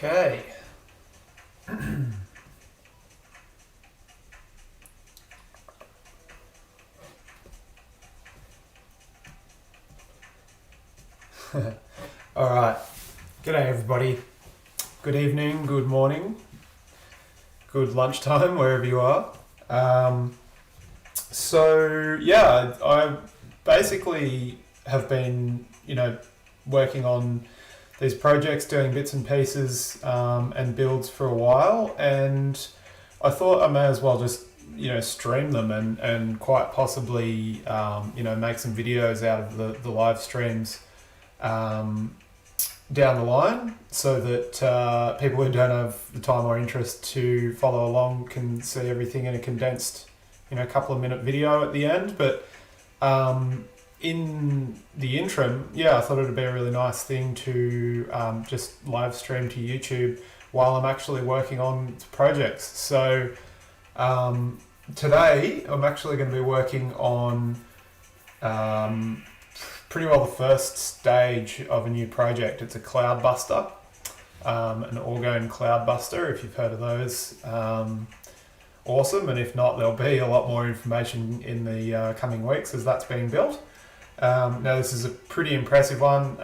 Okay. All right. G'day everybody. Good evening, good morning, good lunchtime, wherever you are. I basically have been, working on these projects, doing bits and pieces and builds for a while, and I thought I may as well just stream them and quite possibly make some videos out of the live streams down the line, so that people who don't have the time or interest to follow along can see everything in a condensed couple of minute video at the end. But in the interim, I thought it'd be a really nice thing to just live stream to YouTube while I'm actually working on projects. So today I'm actually going to be working on pretty well the first stage of a new project. It's a cloud buster, an orgone cloud buster, if you've heard of those. Awesome, and if not, there'll be a lot more information in the coming weeks as that's being built. Now this is a pretty impressive one.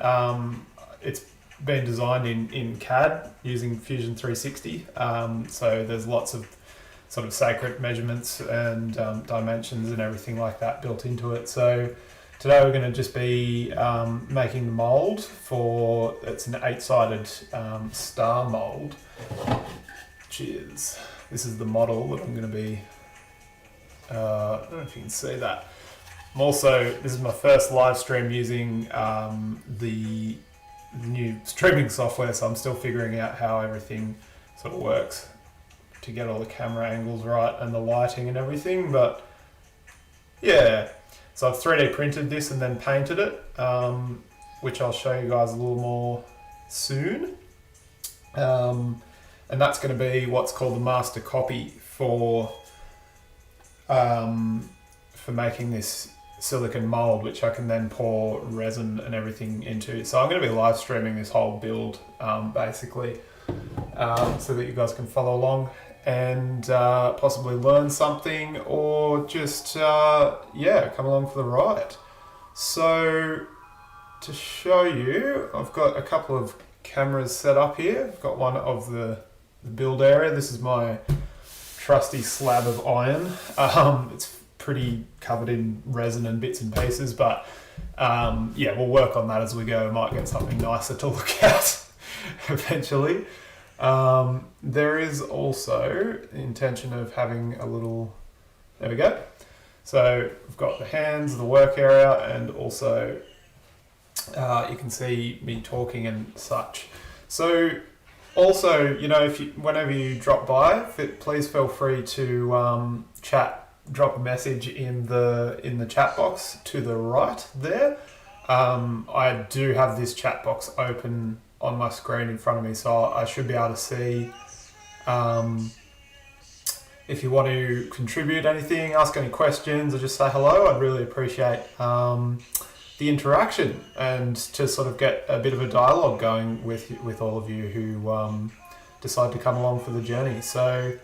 It's been designed in CAD using Fusion 360, so there's lots of sort of sacred measurements and dimensions and everything like that built into it. So today we're going to just be making the mold for, it's an 8-sided star mold. Cheers. This is the model that I'm going to be, I don't know if you can see that. This is my first live stream using the new streaming software, so I'm still figuring out how everything sort of works to get all the camera angles right and the lighting and everything. But yeah, so I've 3D printed this and then painted it, which I'll show you guys a little more soon. And that's going to be what's called the master copy for making this silicon mold, which I can then pour resin and everything into. So I'm going to be live streaming this whole build basically, so that you guys can follow along and possibly learn something, or just come along for the ride. So to show you, I've got a couple of cameras set up here. I've got one of the build area. This is my trusty slab of iron. It's pretty covered in resin and bits and pieces, but we'll work on that as we go. We might get something nicer to look at eventually. There is also the intention of having a little, there we go. So we've got the hands, the work area, and also you can see me talking and such. So also, whenever you drop by, please feel free to drop a message in the chat box to the right there. I do have this chat box open on my screen in front of me, so I should be able to see if you want to contribute anything, ask any questions, or just say hello. I'd really appreciate the interaction and to sort of get a bit of a dialogue going with all of you who decide to come along for the journey. So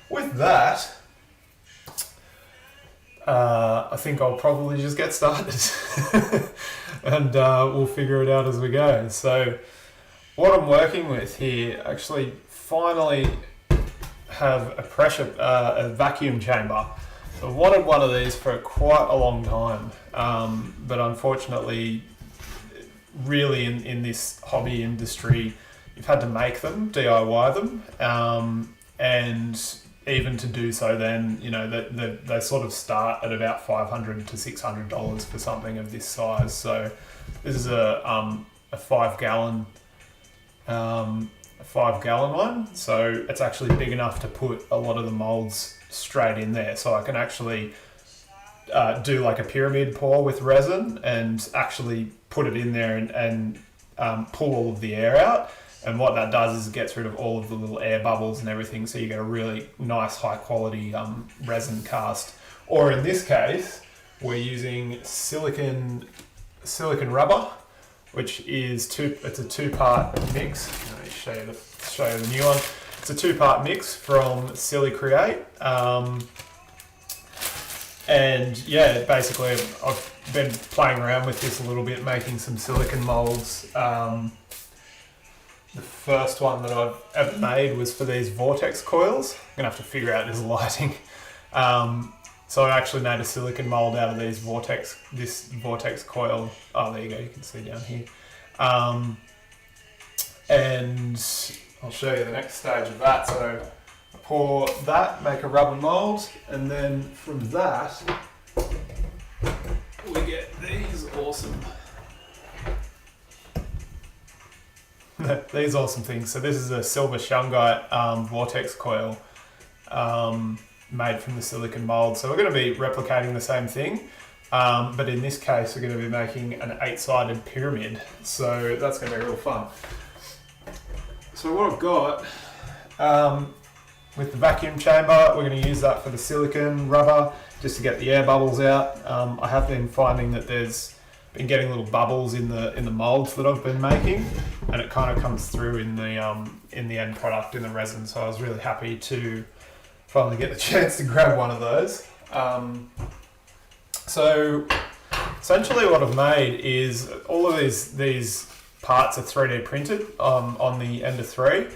with that, I think I'll probably just get started and we'll figure it out as we go. So what I'm working with here, actually finally have a vacuum chamber. I've wanted one of these for quite a long time, but unfortunately, really in this hobby industry, you've had to make them, DIY them, and even to do so then, they sort of start at about $500 to $600 for something of this size. So this is a 5-gallon one, so it's actually big enough to put a lot of the molds straight in there. So I can actually do like a pyramid pour with resin and actually put it in there and pull all of the air out. And what that does is it gets rid of all of the little air bubbles and everything, so you get a really nice high quality resin cast. Or in this case, we're using silicon silicon rubber, which is it's a two-part mix. Let me show show you the new one. It's a 2-part mix from Silly Create. And yeah, basically I've been playing around with this a little bit, making some silicone molds. The first one that I've ever made was for these vortex coils. I'm gonna have to figure out this lighting. So I actually made a silicone mold out of this vortex coil. Oh, there you go, you can see down here. And I'll show you the next stage of that. So I pour that, make a rubber mold, and then from that, we get these awesome these awesome things. So this is a silver shungite vortex coil made from the silicone mold. So we're going to be replicating the same thing, but in this case we're going to be making an 8-sided pyramid. So that's going to be real fun. So what I've got with the vacuum chamber, we're going to use that for the silicone rubber just to get the air bubbles out. I have been finding that there's been getting little bubbles in the molds that I've been making, and it kind of comes through in the end product in the resin. So I was really happy to finally get the chance to grab one of those. So essentially what I've made is all of these parts are 3D printed on the Ender 3,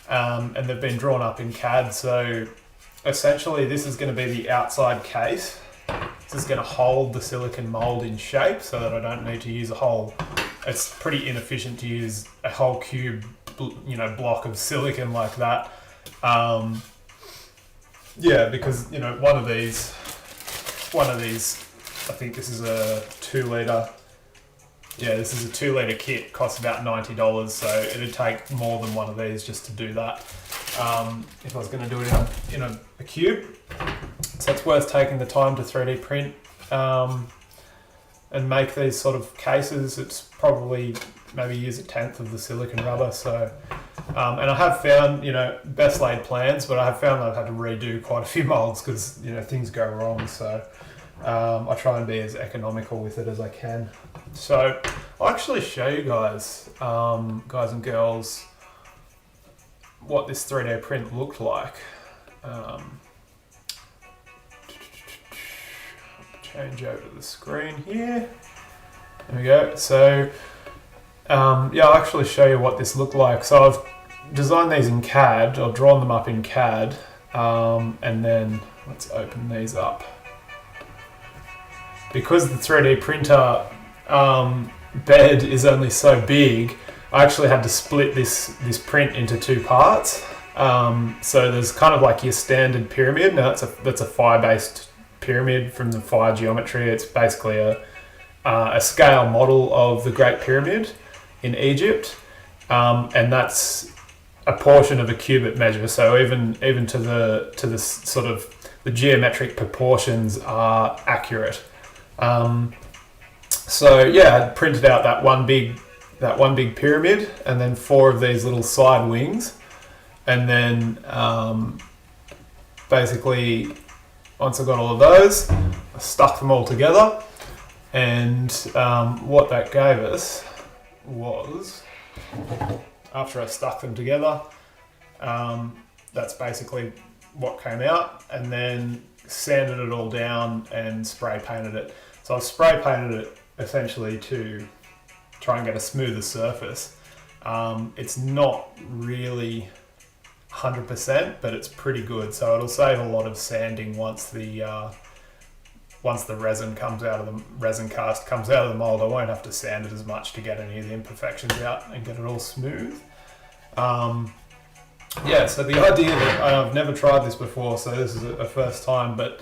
and they've been drawn up in CAD. So essentially this is going to be the outside case. This is going to hold the silicone mold in shape so that I don't need to use a whole, it's pretty inefficient to use a whole cube, block of silicone like that. Yeah, because, one of these, I think this is a 2-litre, this is a 2-litre kit, costs about $90, so it'd take more than one of these just to do that. If I was going to do it in a cube. So it's worth taking the time to 3D print and make these sort of cases. It's probably maybe use 1/10 of the silicone rubber. So, and I have found, best laid plans, but I have found that I've had to redo quite a few molds because, things go wrong. So I try and be as economical with it as I can. So I'll actually show you guys, guys and girls, what this 3D print looked like. Change over to the screen here. There we go. So I'll actually show you what this looked like. So I've designed these in CAD, or drawn them up in CAD, and then let's open these up. Because the 3D printer bed is only so big, I actually had to split this print into 2 parts. So there's kind of like your standard pyramid. Now that's a fire-based pyramid from the fire geometry. It's basically a scale model of the Great Pyramid in Egypt, and that's a portion of a cubit measure. So even to the sort of the geometric proportions are accurate. So I printed out that one big pyramid, and then 4 of these little side wings, and then basically once I got all of those, I stuck them all together, and what that gave us was, after I stuck them together, that's basically what came out, and then sanded it all down and spray painted it. So I've spray painted it essentially to try and get a smoother surface. It's not really 100%, but it's pretty good. So it'll save a lot of sanding once the resin comes out of the resin cast comes out of the mold. I won't have to sand it as much to get any of the imperfections out and get it all smooth. So the idea that I've never tried this before, so this is a first time, but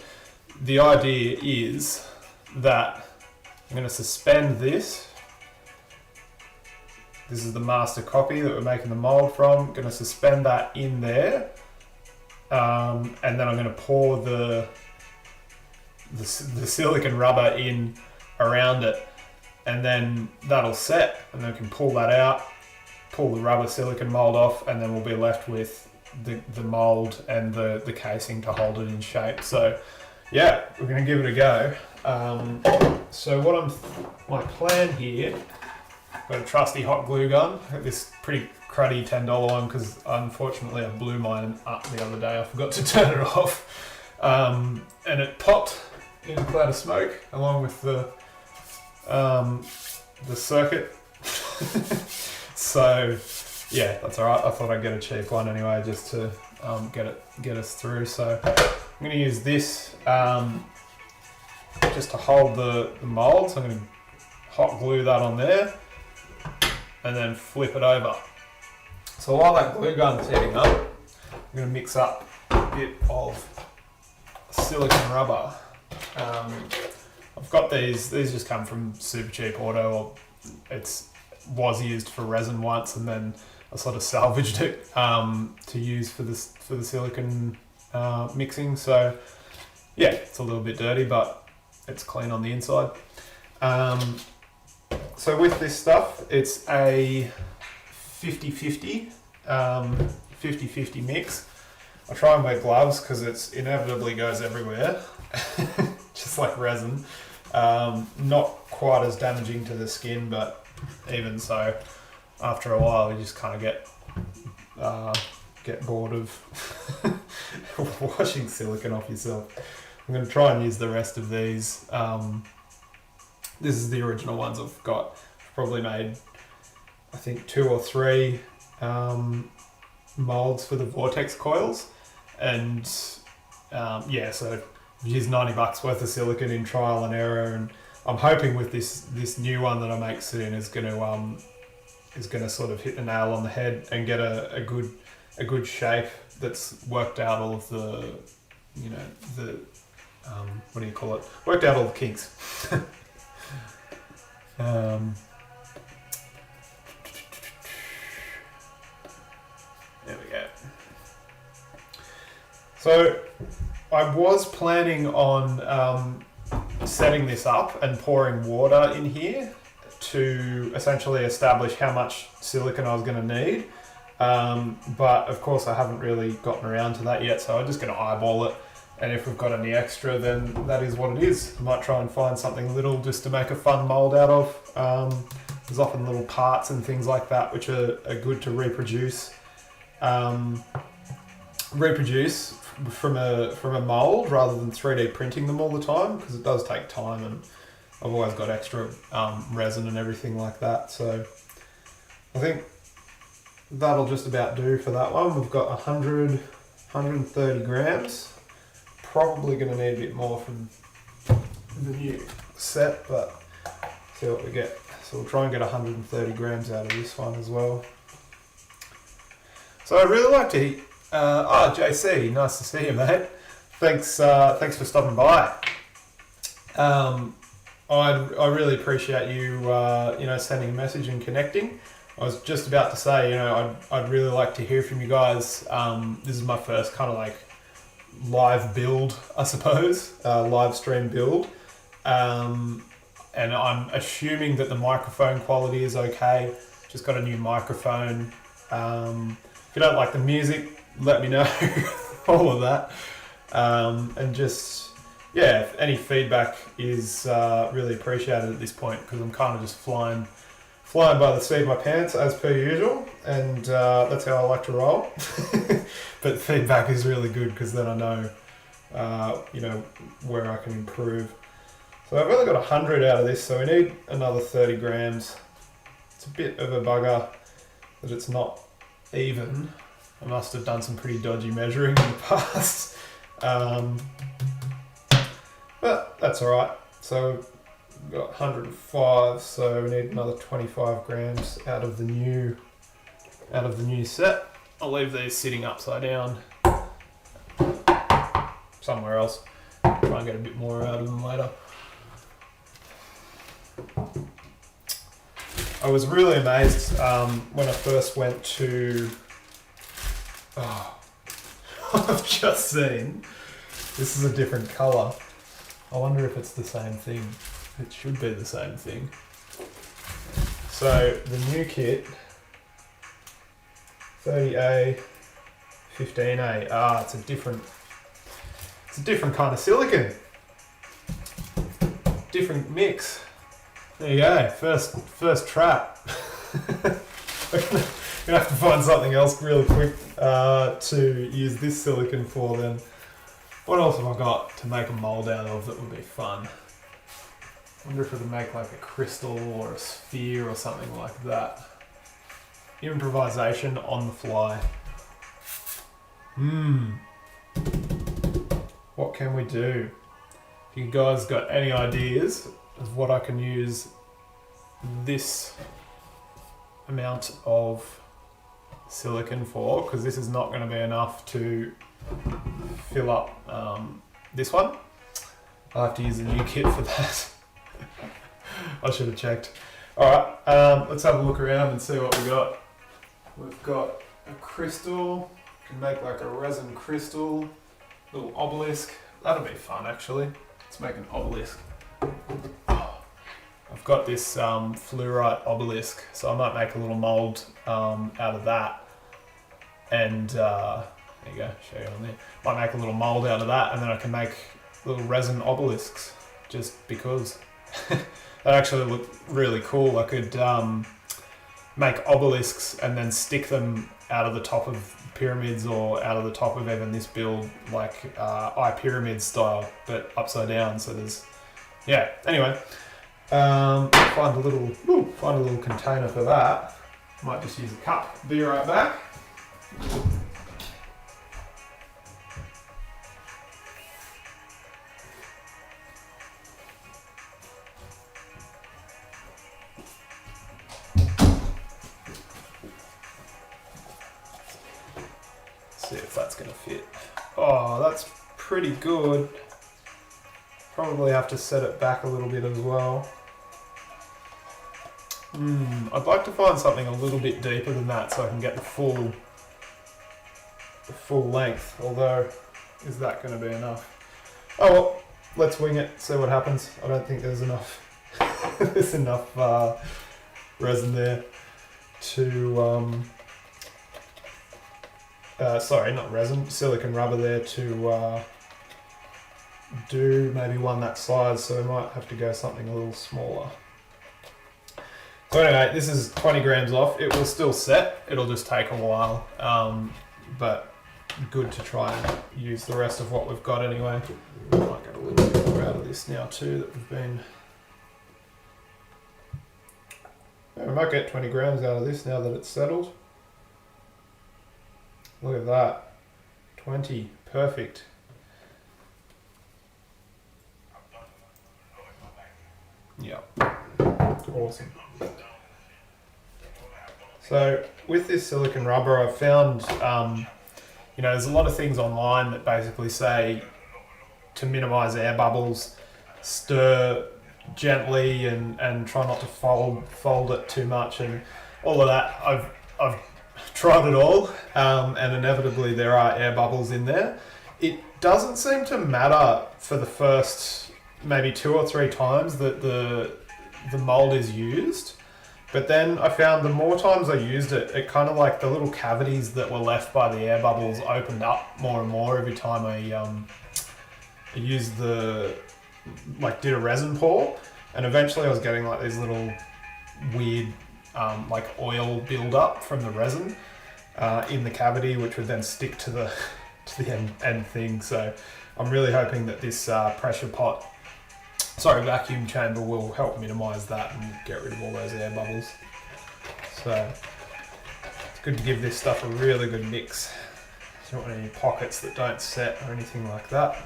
the idea is that I'm going to suspend this. This is the master copy that we're making the mold from. I'm going to suspend that in there, and then I'm going to pour the silicone rubber in around it, and then that'll set, and then we can pull that out, pull the rubber silicone mold off, and then we'll be left with the mold and the casing to hold it in shape. So yeah, we're going to give it a go. So my plan here Got a trusty hot glue gun. This pretty cruddy $10 one because unfortunately I blew mine up the other day. I forgot to turn it off, and it popped in a cloud of smoke along with the circuit. So yeah, that's alright. I thought I'd get a cheap one anyway, just to get us through. So I'm going to use this just to hold the mould. So I'm going to hot glue that on there and then flip it over. So while that glue gun's heating up, I'm going to mix up a bit of silicone rubber. I've got these just come from Super Cheap Auto, or was used for resin once, and then I sort of salvaged it to use for the silicone mixing. So yeah, it's a little bit dirty, but it's clean on the inside. So with this stuff, it's a 50-50 mix. I try and wear gloves because it inevitably goes everywhere, just like resin. Not quite as damaging to the skin, but even so, after a while, you just kind of get bored of washing silicone off yourself. I'm going to try and use the rest of these. This is the original ones I've got. I've probably made, I think, 2 or 3 molds for the vortex coils, and yeah, so I've used $90 worth of silicone in trial and error, and I'm hoping with this new one that I make soon is going to sort of hit the nail on the head and get a good shape that's worked out all of the, you know, the what do you call it? Worked out all the kinks. There we go. So I was planning on setting this up and pouring water in here to essentially establish how much silicone I was going to need. But of course I haven't really gotten around to that yet, so I'm just going to eyeball it. And if we've got any extra, then that is what it is. I might try and find something little just to make a fun mold out of. There's often little parts and things like that which are good to reproduce. Reproduce from a mold rather than 3D printing them all the time, because it does take time, and I've always got extra resin and everything like that. So I think that'll just about do for that one. We've got 130 grams. Probably going to need a bit more from the new set, but see what we get. So we'll try and get 130 grams out of this one as well. So I'd really like to eat. JC, nice to see you, mate. Thanks for stopping by. I really appreciate you sending a message and connecting. I was just about to say, I'd really like to hear from you guys. This is my first kind of like live build, I suppose, live stream build, and I'm assuming that the microphone quality is okay. Just got a new microphone. If you don't like the music, let me know. All of that, and just if any feedback is really appreciated at this point, because I'm kind of just flying by the seat of my pants as per usual, and that's how I like to roll. But feedback is really good, because then I know, where I can improve. So I've only got 100 out of this, so we need another 30 grams. It's a bit of a bugger that it's not even. I must have done some pretty dodgy measuring in the past. But that's alright. So we've got 105, so we need another 25 grams out of the new set. I'll leave these sitting upside down somewhere else. Try and get a bit more out of them later. I was really amazed when I first went to... I've just seen. This is a different colour. I wonder if it's the same thing. It should be the same thing. So the new kit, 30A, 15A. It's a different kind of silicone. Different mix. There you go, first trap. We're gonna have to find something else real quick to use this silicon for then. What else have I got to make a mold out of that would be fun? I wonder if I could make like a crystal or a sphere or something like that. Improvisation on the fly. What can we do? If you guys got any ideas of what I can use this amount of silicon for, because this is not going to be enough to fill up this one. I'll have to use a new kit for that. I should have checked. Alright, let's have a look around and see what we got. We've got a crystal, can make like a resin crystal, little obelisk. That'll be fun actually. Let's make an obelisk. I've got this fluorite obelisk, so I might make a little mold out of that. And there you go, show you on there. Might make a little mold out of that, and then I can make little resin obelisks, just because. That actually looked really cool. I could make obelisks and then stick them out of the top of pyramids or out of the top of even this build, like eye pyramid style, but upside down. So there's, yeah. Anyway, find a little container for that. Might just use a cup. Be right back. See if that's going to fit. Oh, that's pretty good. Probably have to set it back a little bit as well. I'd like to find something a little bit deeper than that so I can get the full length, although is that going to be enough? Oh well, let's wing it, see what happens. I don't think there's enough there's enough resin there to sorry, not resin, silicon rubber there to do maybe one that size, so we might have to go something a little smaller. So anyway, this is 20 grams off. It will still set, it'll just take a while, but good to try and use the rest of what we've got anyway. I might get a little bit more out of this now too that we've been... Yeah, we might get 20 grams out of this now that it's settled. Look at that, 20, perfect. Yeah, awesome. So with this silicon rubber, I've found, you know, there's a lot of things online that basically say to minimize air bubbles, stir gently and try not to fold it too much and all of that. I've tried it all, and inevitably there are air bubbles in there. It doesn't seem to matter for the first maybe 2 or 3 times that the mold is used, but then I found the more times I used it, it kind of like the little cavities that were left by the air bubbles opened up more and more every time I used did a resin pour, and eventually I was getting like these little weird like oil build up from the resin in the cavity, which would then stick to the end thing. So I'm really hoping that this vacuum chamber will help minimize that and get rid of all those air bubbles. So it's good to give this stuff a really good mix. You don't want any pockets that don't set or anything like that.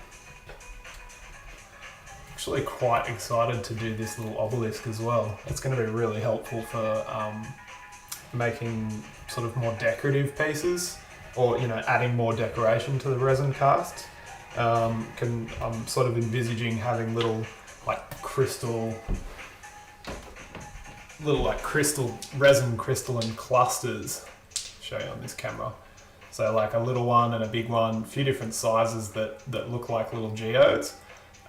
Actually quite excited to do this little obelisk as well. It's going to be really helpful for making sort of more decorative pieces, or you know, adding more decoration to the resin cast. I'm sort of envisaging having little resin crystalline clusters. Show you on this camera. So like a little one and a big one, a few different sizes that look like little geodes.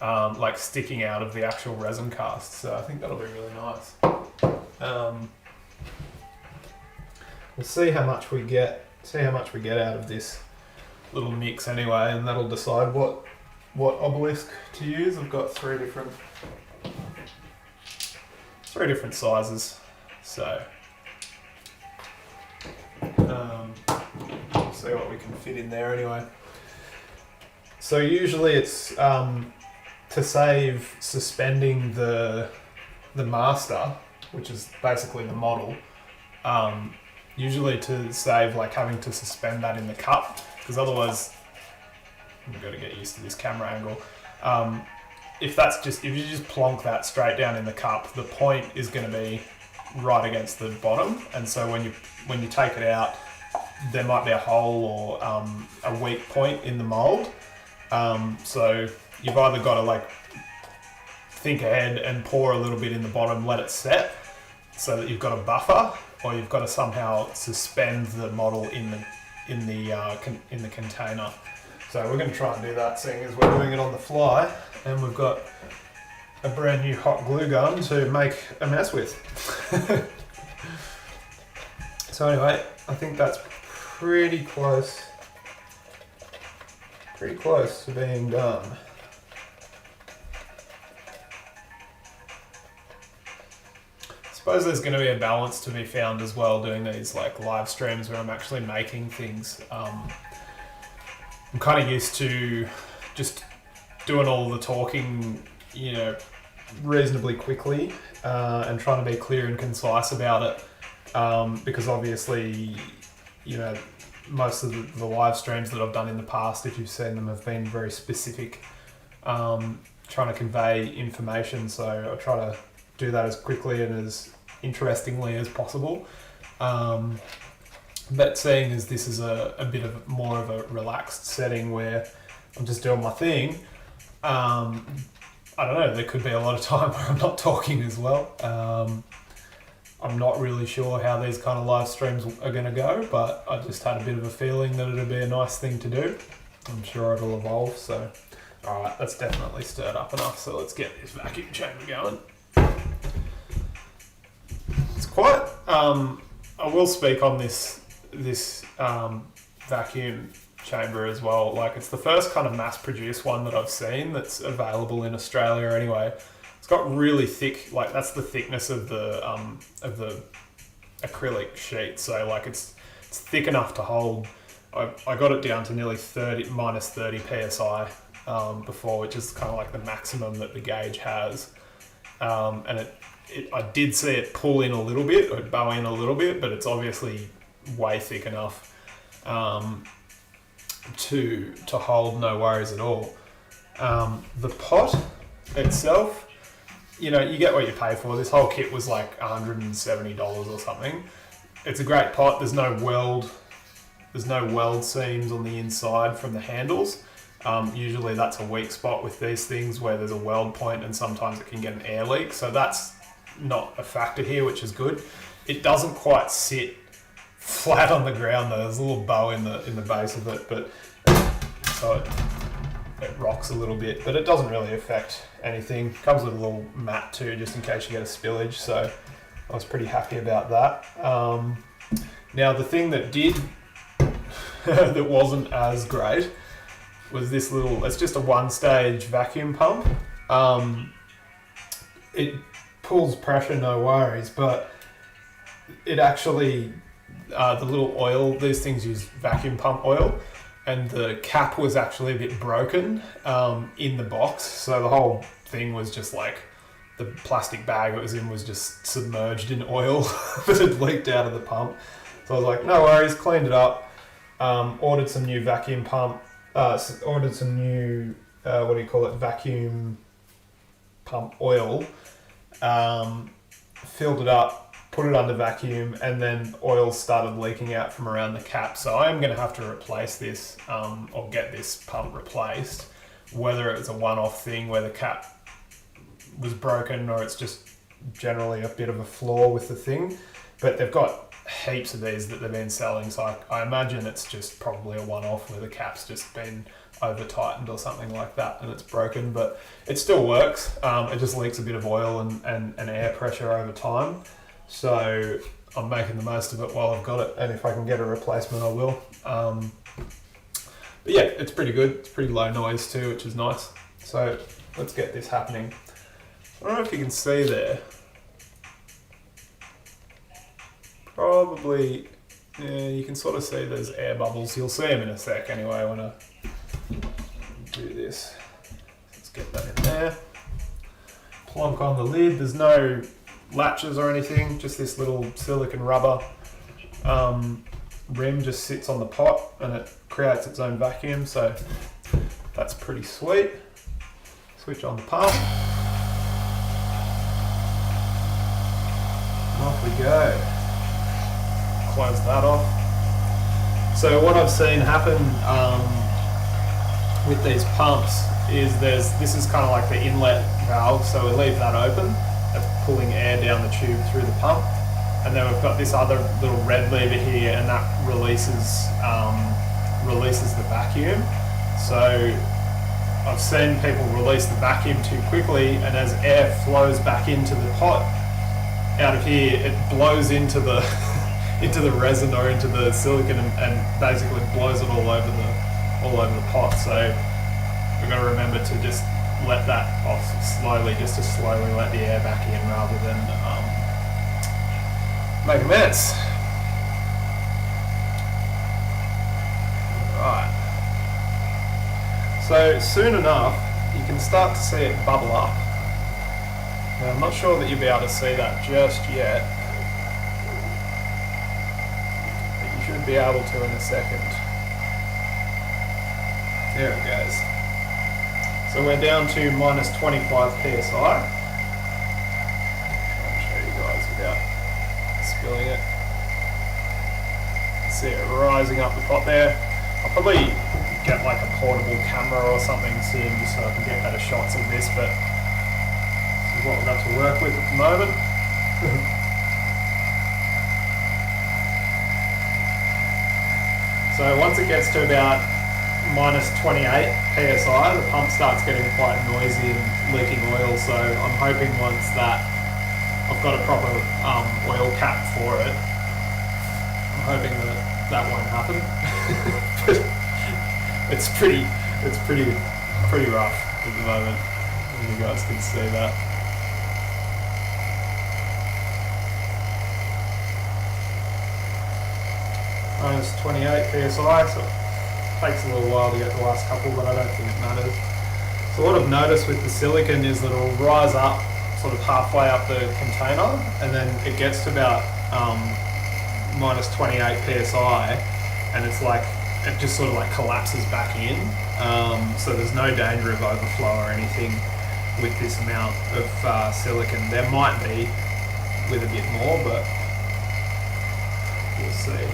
Like sticking out of the actual resin cast, so I think that'll be really nice. We'll see how much we get out of this little mix anyway, and that'll decide what 3 different sizes. So see what we can fit in there anyway. So usually it's to save suspending the master, which is basically the model, usually to save like having to suspend that in the cup, because otherwise I've got to get used to this camera angle. If you just plonk that straight down in the cup, the point is going to be right against the bottom, and so when you take it out, there might be a hole or a weak point in the mold. So you've either got to like think ahead and pour a little bit in the bottom, let it set, so that you've got a buffer, or you've got to somehow suspend the model in the container. So we're going to try and do that, seeing as we're doing it on the fly, and we've got a brand new hot glue gun to make a mess with. So anyway, I think that's pretty close to being done. I suppose there's going to be a balance to be found as well, doing these like live streams where I'm actually making things. I'm kind of used to just doing all the talking, you know, reasonably quickly, and trying to be clear and concise about it, because obviously, you know, most of the live streams that I've done in the past, if you've seen them, have been very specific, trying to convey information. So I try to do that as quickly and as interestingly as possible. But seeing as this is a bit of more of a relaxed setting where I'm just doing my thing, I don't know, there could be a lot of time where I'm not talking as well. I'm not really sure how these kind of live streams are going to go, but I just had a bit of a feeling that it'd be a nice thing to do. I'm sure it'll evolve. So, all right, that's definitely stirred up enough. So let's get this vacuum chamber going. It's quite. I will speak on this vacuum chamber as well. Like, it's the first kind of mass-produced one that I've seen that's available in Australia anyway. It's got really thick, like that's the thickness of the acrylic sheet. So like it's thick enough to hold. I got it down to nearly minus 30 psi before, which is kind of like the maximum that the gauge has. And I did see it pull in a little bit, or bow in a little bit, but it's obviously way thick enough to hold no worries at all. The pot itself, you know, you get what you pay for. This whole kit was like $170 or something. It's a great pot. There's no weld seams on the inside from the handles. Usually that's a weak spot with these things, where there's a weld point, and sometimes it can get an air leak. So that's not a factor here, which is good. It doesn't quite sit flat on the ground though. There's a little bow in the base of it, but so it rocks a little bit, but it doesn't really affect anything. Comes with a little mat too, just in case you get a spillage, so I was pretty happy about that. Now the thing that did that wasn't as great was this it's just a one-stage vacuum pump. It pulls pressure, no worries, but it actually, the little oil, these things use vacuum pump oil, and the cap was actually a bit broken in the box, so the whole thing was just like, the plastic bag it was in was just submerged in oil that had leaked out of the pump. So I was like, no worries, cleaned it up, ordered some new vacuum pump, ordered some new, vacuum pump oil, filled it up, put it under vacuum, and then oil started leaking out from around the cap. So I am going to have to replace this, or get this pump replaced, whether it's a one-off thing where the cap was broken or it's just generally a bit of a flaw with the thing. But they've got heaps of these that they've been selling, so I imagine it's just probably a one-off where the cap's just been over-tightened or something like that and it's broken, but it still works. It just leaks a bit of oil and air pressure over time. So I'm making the most of it while I've got it, and if I can get a replacement, I will. But yeah, it's pretty good. It's pretty low noise too, which is nice. So let's get this happening. I don't know if you can see there. probably, yeah, you can sort of see there's air bubbles. You'll see them in a sec anyway when I do this. Let's get that in there. Plonk on the lid. There's no latches or anything, just this little silicone rubber rim just sits on the pot and it creates its own vacuum, so that's pretty sweet. Switch on the pump. And off we go. Close that off. So what I've seen happen with these pumps is this is kind of like the inlet valve, so we leave that open. That's pulling air down the tube through the pump. And then we've got this other little red lever here, and that releases the vacuum. So I've seen people release the vacuum too quickly, and as air flows back into the pot, out of here, it blows into the into the resin or into the silicone and basically blows it all over the pot. So we've got to remember to just let that off slowly, just to slowly let the air back in rather than make a mess. Right. So soon enough, you can start to see it bubble up. Now, I'm not sure that you'll be able to see that just yet, but you should be able to in a second. There it goes. So we're down to minus 25 psi. I'll show you guys without spilling it. See it rising up the pot there. I'll probably get like a portable camera or something soon just so I can get better shots of this, but this is what we've got to work with at the moment. So once it gets to about minus 28 psi, the pump starts getting quite noisy and leaking oil, so I'm hoping once that I've got a proper oil cap for it, I'm hoping that won't happen. But it's pretty rough at the moment, and you guys can see that. Minus 28 psi, so takes a little while to get the last couple, but I don't think it matters. So what I've noticed with the silicone is that it'll rise up sort of halfway up the container, and then it gets to about minus 28 psi, and it's like it just sort of like collapses back in. So there's no danger of overflow or anything with this amount of silicone. There might be with a bit more, but we'll see.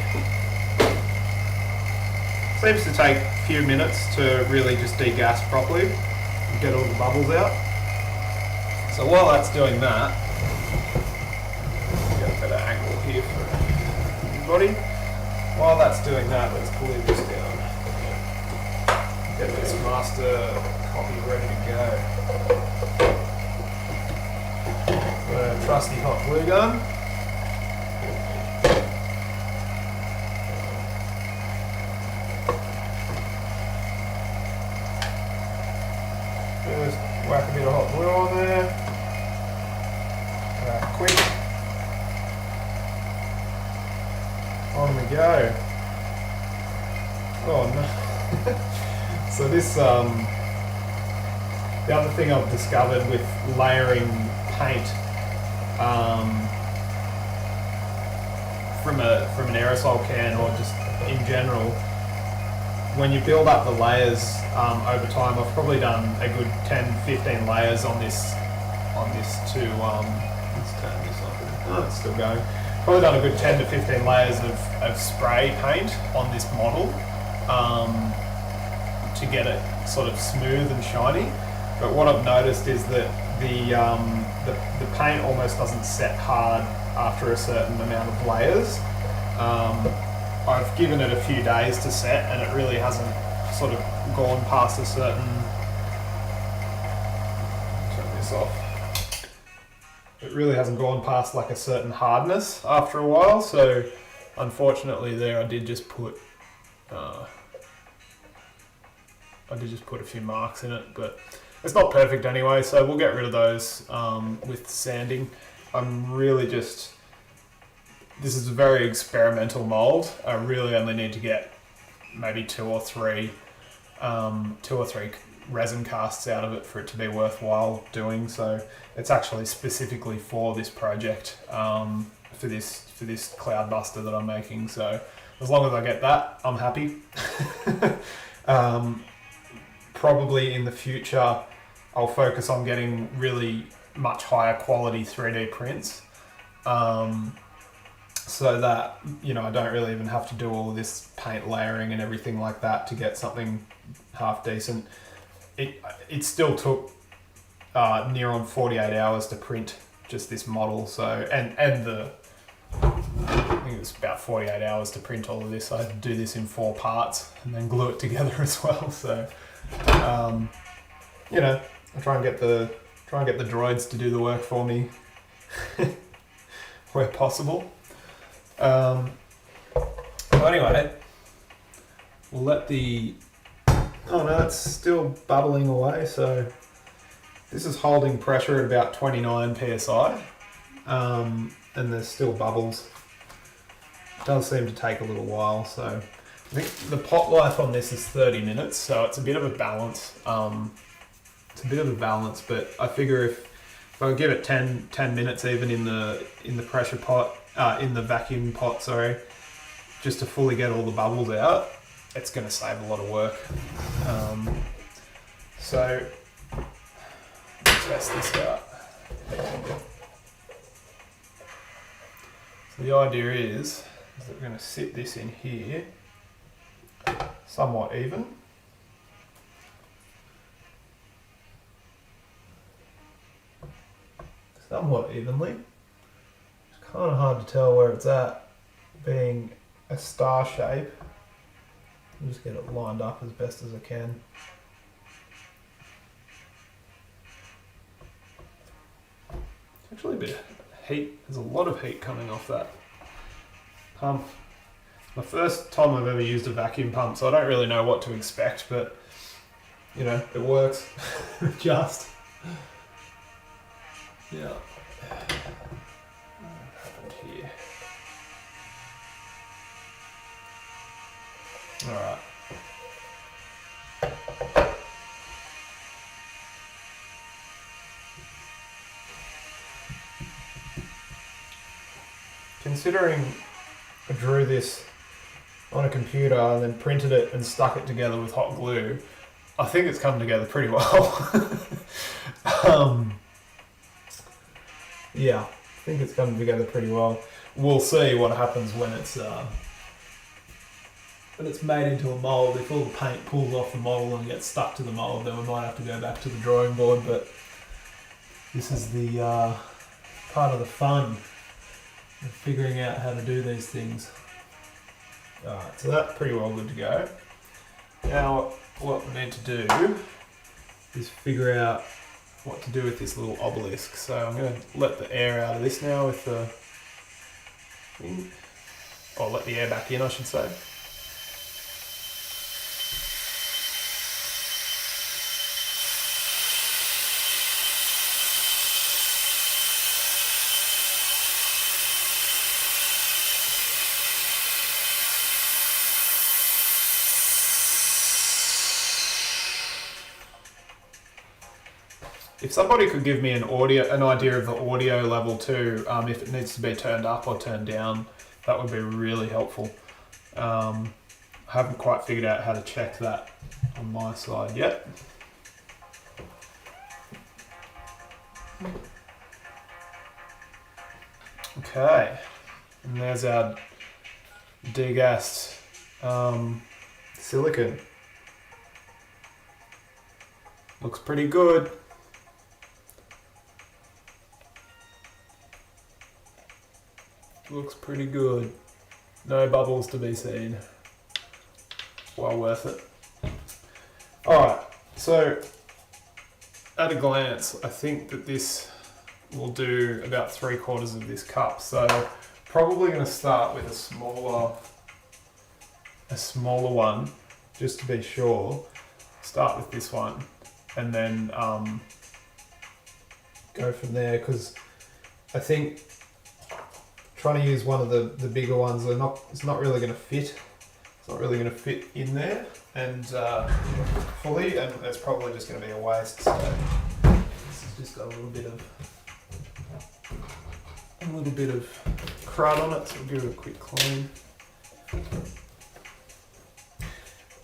Seems to take a few minutes to really just degas properly and get all the bubbles out. So while that's doing that, get a better angle here for everybody. While that's doing that, let's glue this down. Get this master copy ready to go. The trusty hot glue gun. Just whack a bit of hot glue on there. Quick. On we go. Oh no. So this, the other thing I've discovered with layering paint from an aerosol can or just in general, when you build up the layers over time, I've probably done a good 10-15 layers on this to let's turn this off. Oh, it's still going. Probably done a good 10 to 15 layers of spray paint on this model to get it sort of smooth and shiny. But what I've noticed is that the paint almost doesn't set hard after a certain amount of layers. I've given it a few days to set, and it really hasn't sort of gone past a certain. Turn this off. It really hasn't gone past like a certain hardness after a while. So, unfortunately, there I did just put a few marks in it, but it's not perfect anyway. So we'll get rid of those with sanding. I'm really just this is a very experimental mold. I really only need to get maybe two or three resin casts out of it for it to be worthwhile doing. So it's actually specifically for this project, for this Cloudbuster that I'm making. So as long as I get that, I'm happy. Probably in the future, I'll focus on getting really much higher quality 3D prints, so that, you know, I don't really even have to do all of this paint layering and everything like that to get something half decent. It still took near on 48 hours to print just this model. So I think it was about 48 hours to print all of this. I had to do this in 4 parts and then glue it together as well. So you know, I try and get the droids to do the work for me where possible. Well, anyway, we'll let the... Oh no, it's still bubbling away. So this is holding pressure at about 29 psi, and there's still bubbles. It does seem to take a little while. So I think the pot life on this is 30 minutes, so it's a bit of a balance. But I figure if I give it 10 minutes even in the pressure pot, in the vacuum pot, sorry, just to fully get all the bubbles out, it's going to save a lot of work. So let's test this out. So the idea is that we're going to sit this in here somewhat even. Somewhat evenly. It's kind of hard to tell where it's at, being a star shape. I'll just get it lined up as best as I can. Actually a bit of heat, there's a lot of heat coming off that pump. My first time I've ever used a vacuum pump, so I don't really know what to expect, but you know, it works. Just. Yeah. What happened here? Alright. Considering I drew this on a computer and then printed it and stuck it together with hot glue, I think it's come together pretty well. Yeah, I think it's coming together pretty well. We'll see what happens when it's made into a mould. If all the paint pulls off the model and gets stuck to the mould, then we might have to go back to the drawing board, but this is the part of the fun of figuring out how to do these things. Alright, so that's pretty well good to go. Now what we need to do is figure out what to do with this little obelisk. So I'm going to let the air out of this now with the thing. Or let the air back in, I should say. If somebody could give me an idea of the audio level too, if it needs to be turned up or turned down, that would be really helpful. I haven't quite figured out how to check that on my side yet. Okay, and there's our degassed silicon. Looks pretty good. Looks pretty good. No bubbles to be seen. Well worth it. Alright, so at a glance, I think that this will do about 3/4 of this cup. So probably going to start with a smaller one, just to be sure. Start with this one, and then go from there, because I think trying to use one of the bigger ones. It's not really going to fit. It's not really going to fit in there and fully, and it's probably just going to be a waste. So this has just got a little bit of crud on it, so we'll give it a quick clean.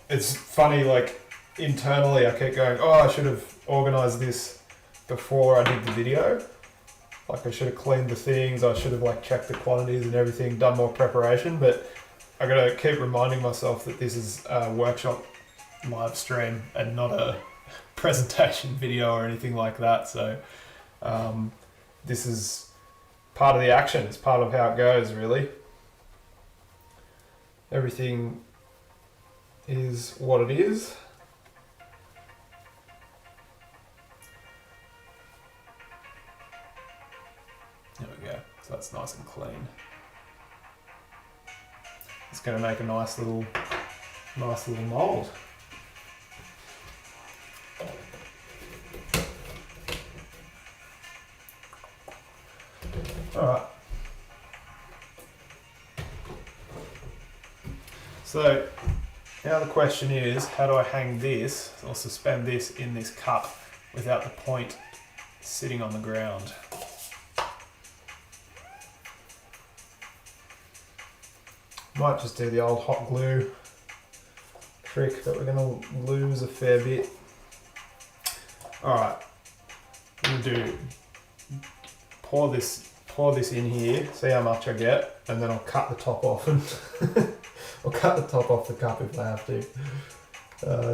It's funny, like internally, I kept going, "Oh, I should have organised this before I did the video. Like I should have cleaned the things. I should have like checked the quantities and everything, done more preparation." But I gotta keep reminding myself that this is a workshop live stream and not a presentation video or anything like that. So this is part of the action. It's part of how it goes, really. Everything is what it is. There we go. So that's nice and clean. It's going to make a nice little mold. All right. So now the question is, how do I hang this or suspend this in this cup without the point sitting on the ground? Might just do the old hot glue trick, but we're going to lose a fair bit. Alright, I'm going to pour this in here, see how much I get, and then I'll cut the top off and I'll cut the top off the cup if I have to,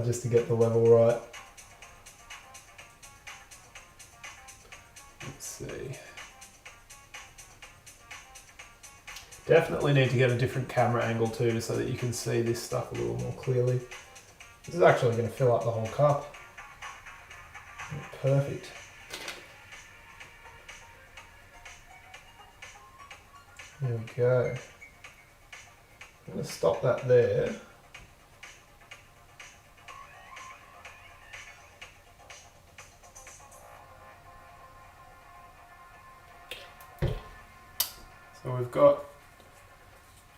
just to get the level right. Let's see. Definitely need to get a different camera angle too, so that you can see this stuff a little more clearly. This is actually going to fill up the whole cup. Perfect. There we go. I'm going to stop that there. So we've got,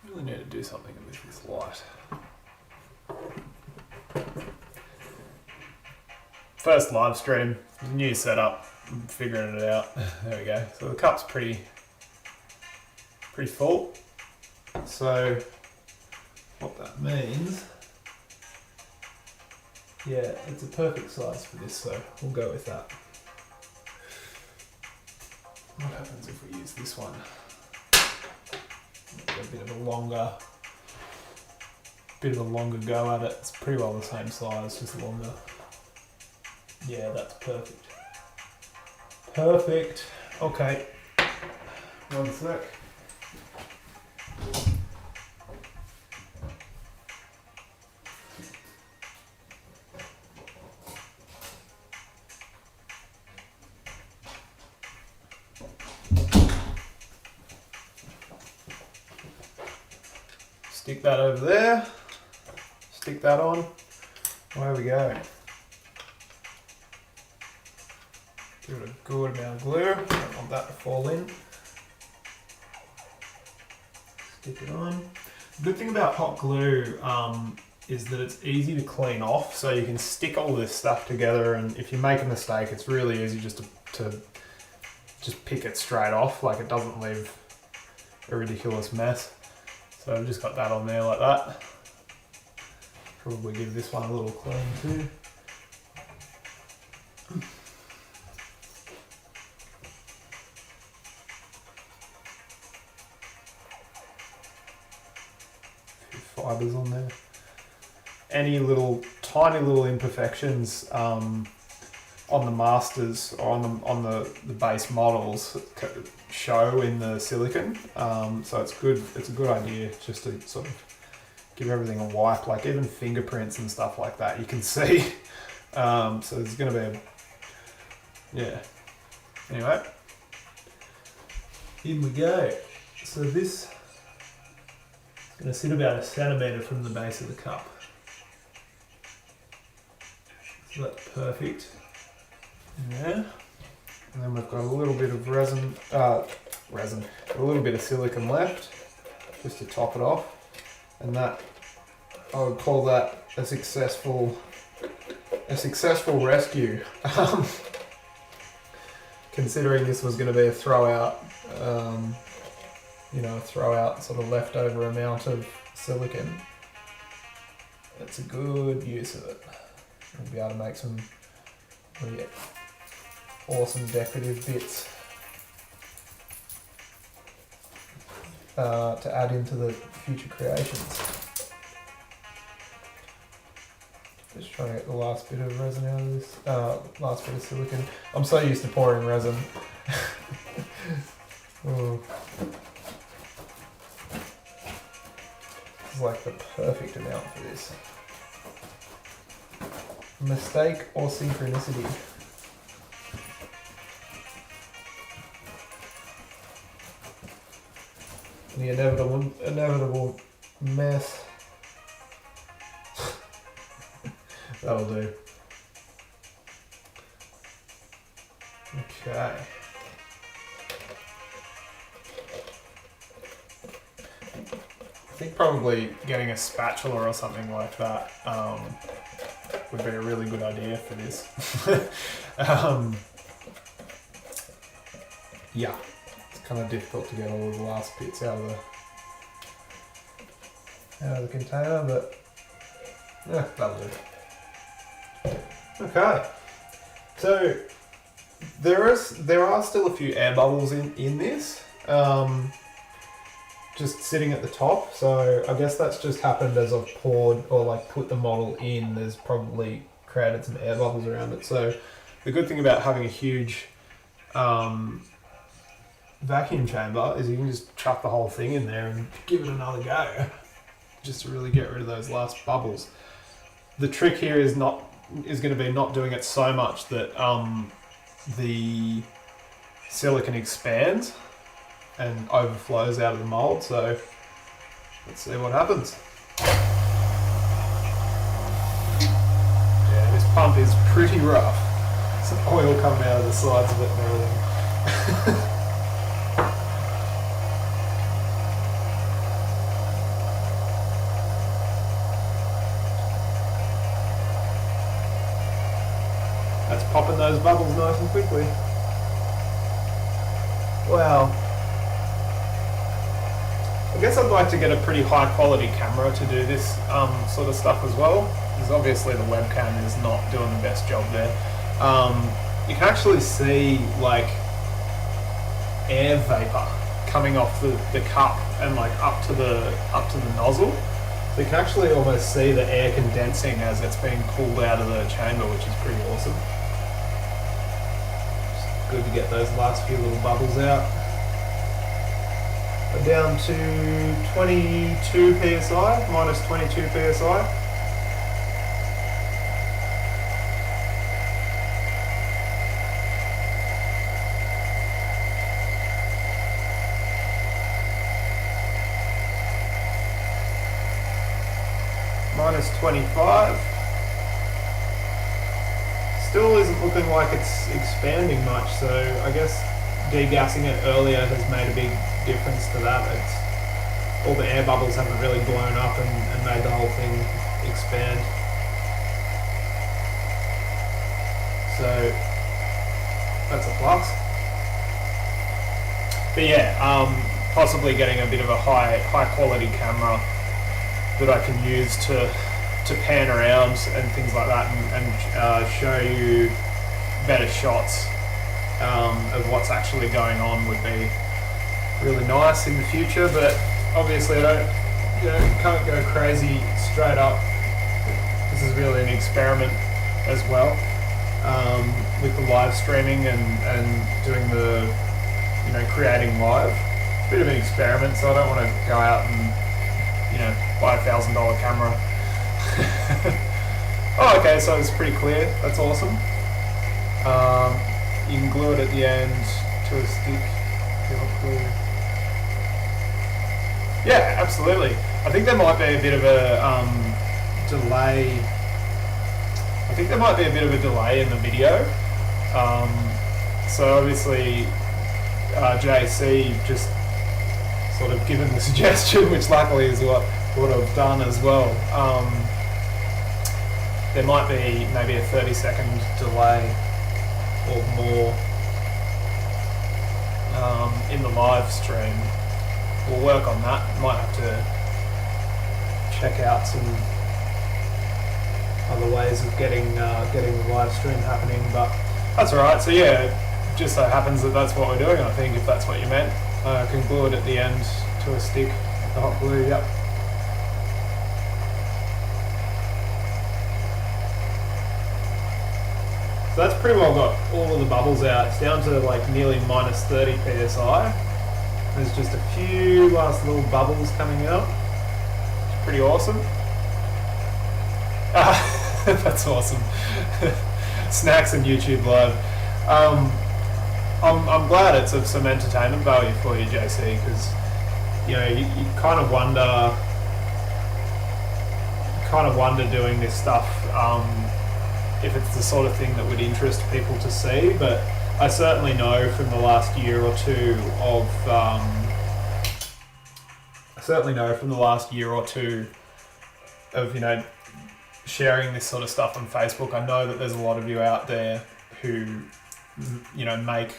really need to do something with this light. First live stream, new setup, I'm figuring it out. There we go. So the cup's pretty full. So what that means, yeah, it's a perfect size for this, so we'll go with that. What happens if we use this one? A bit of a longer go at it. It's pretty well the same size, just longer. Yeah, that's perfect. Perfect. Okay. 1 sec. Stick that over there, stick that on, away we go. Give it a good amount of glue, don't want that to fall in. Stick it on. The good thing about hot glue is that it's easy to clean off, so you can stick all this stuff together, and if you make a mistake, it's really easy just to just pick it straight off, like it doesn't leave a ridiculous mess. So I've just got that on there like that. Probably give this one a little clean too. A few fibres on there. Any little, tiny little imperfections on the masters or on the base models show in the silicone, so it's good. It's a good idea just to sort of give everything a wipe, like even fingerprints and stuff like that you can see. So there's going to be anyway, in we go. So this is going to sit about 1 centimetre from the base of the cup, so that's perfect. Yeah, and then we've got a little bit of resin, a a little bit of silicone left just to top it off, and that, I would call that a successful rescue. Considering this was going to be a throw out sort of leftover amount of silicone, it's a good use of it. We'll be able to make some really awesome decorative bits to add into the future creations. Just trying to get the last bit of resin out of this, last bit of silicone. I'm so used to pouring resin. Oh. This is like the perfect amount for this. Mistake or synchronicity? The inevitable mess. That'll do. Okay. I think probably getting a spatula or something like that would be a really good idea for this. Yeah, it's kind of difficult to get all of the last bits out of the container, but yeah, that'll do. Okay, so there are still a few air bubbles in this, just sitting at the top. So I guess that's just happened as I've poured or like put the model in. There's probably created some air bubbles around it. So the good thing about having a huge vacuum chamber is you can just chuck the whole thing in there and give it another go, just to really get rid of those last bubbles. The trick here is going to be not doing it so much that the silicone expands and overflows out of the mold. So let's see what happens. Yeah, this pump is pretty rough. Some oil coming out of the sides of it and everything. That's popping those bubbles nice and quickly. Wow. I guess I'd like to get a pretty high quality camera to do this sort of stuff as well, because obviously the webcam is not doing the best job there. You can actually see like air vapor coming off the cup and like up to the nozzle. So you can actually almost see the air condensing as it's being pulled out of the chamber, which is pretty awesome. Just good to get those last few little bubbles out. We're down to 22 psi, minus 22 psi. Minus 25. Still isn't looking like it's expanding much, so I guess degassing it earlier has made a big difference to that. It's all the air bubbles haven't really blown up and made the whole thing expand. So that's a plus. But yeah, possibly getting a bit of a high quality camera that I can use to pan around and things like that and show you better shots of what's actually going on would be really nice in the future. But obviously can't go crazy straight up. This is really an experiment as well, with the live streaming and doing the creating live. It's a bit of an experiment, so I don't want to go out and buy a $1,000 camera. Oh, okay, so it's pretty clear. That's awesome. You can glue it at the end to a stick. Yeah, absolutely. I think there might be a bit of a delay. I think there might be a bit of a delay in the video. So obviously, JC just sort of given the suggestion, which luckily is what I've done as well. There might be maybe a 30-second delay or more in the live stream. We'll work on that. Might have to check out some other ways of getting the live stream happening, but that's alright. So yeah, it just so happens that that's what we're doing, I think, if that's what you meant. I can glue it at the end to a stick with the hot glue, yep. So that's pretty well got all of the bubbles out. It's down to like nearly minus 30 psi. There's just a few last little bubbles coming out. It's pretty awesome. That's awesome. Snacks and YouTube Live. I'm glad it's of some entertainment value for you, JC, because you kind of wonder doing this stuff if it's the sort of thing that would interest people to see. But I certainly know from the last year or two of sharing this sort of stuff on Facebook. I know that there's a lot of you out there who make,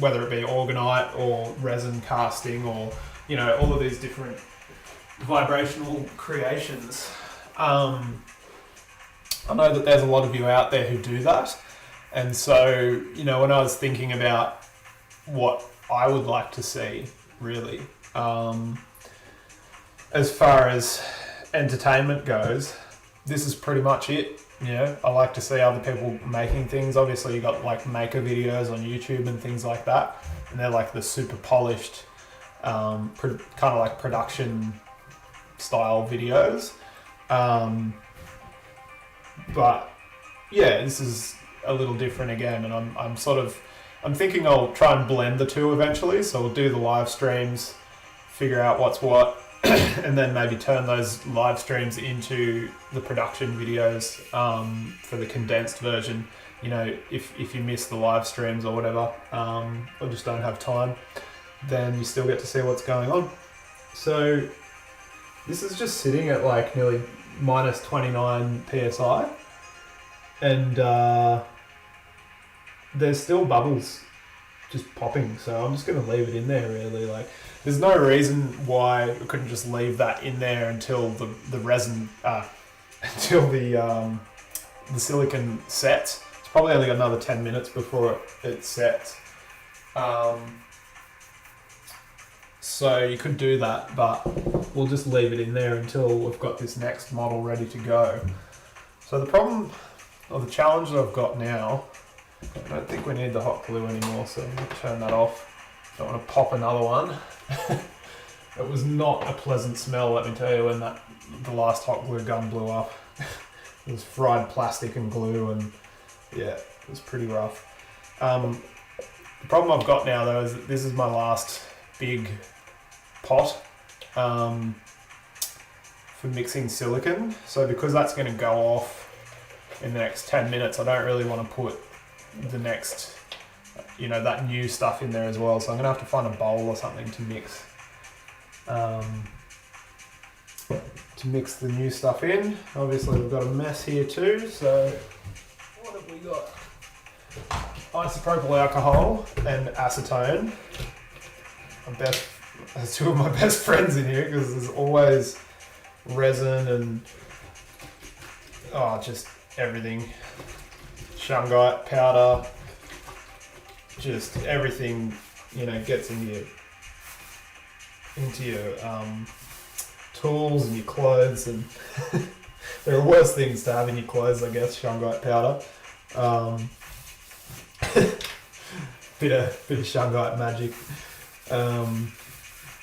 whether it be orgonite or resin casting or all of these different vibrational creations. I know that there's a lot of you out there who do that, and so when I was thinking about what I would like to see, really, as far as entertainment goes, this is pretty much it. I like to see other people making things. Obviously, you got like maker videos on YouTube and things like that, and they're like the super polished, kind of like production style videos. But yeah, this is a little different again, and I'm thinking I'll try and blend the two eventually. So we'll do the live streams, figure out what's what, and then maybe turn those live streams into the production videos for the condensed version. If you miss the live streams or whatever, or just don't have time, then you still get to see what's going on. So this is just sitting at like nearly minus 29 psi, and there's still bubbles just popping, so I'm just going to leave it in there, really. Like, there's no reason why we couldn't just leave that in there until the resin until the silicon sets. It's probably only got another 10 minutes before it sets, so you could do that, but we'll just leave it in there until we've got this next model ready to go. So the problem, or the challenge that I've got now, I don't think we need the hot glue anymore, so I'm going to turn that off. Don't want to pop another one. It was not a pleasant smell, let me tell you, when the last hot glue gun blew up. It was fried plastic and glue, and yeah, it was pretty rough. The problem I've got now, though, is that this is my last big pot for mixing silicon. So because that's going to go off in the next 10 minutes, I don't really want to put the next, that new stuff in there as well. So I'm going to have to find a bowl or something to mix the new stuff in. Obviously we've got a mess here too. So what have we got? Isopropyl alcohol and acetone. There's two of my best friends in here because there's always resin and just everything. Shungite powder, just everything, gets into your tools and your clothes, and there are worse things to have in your clothes, I guess. Shungite powder, bit of shungite magic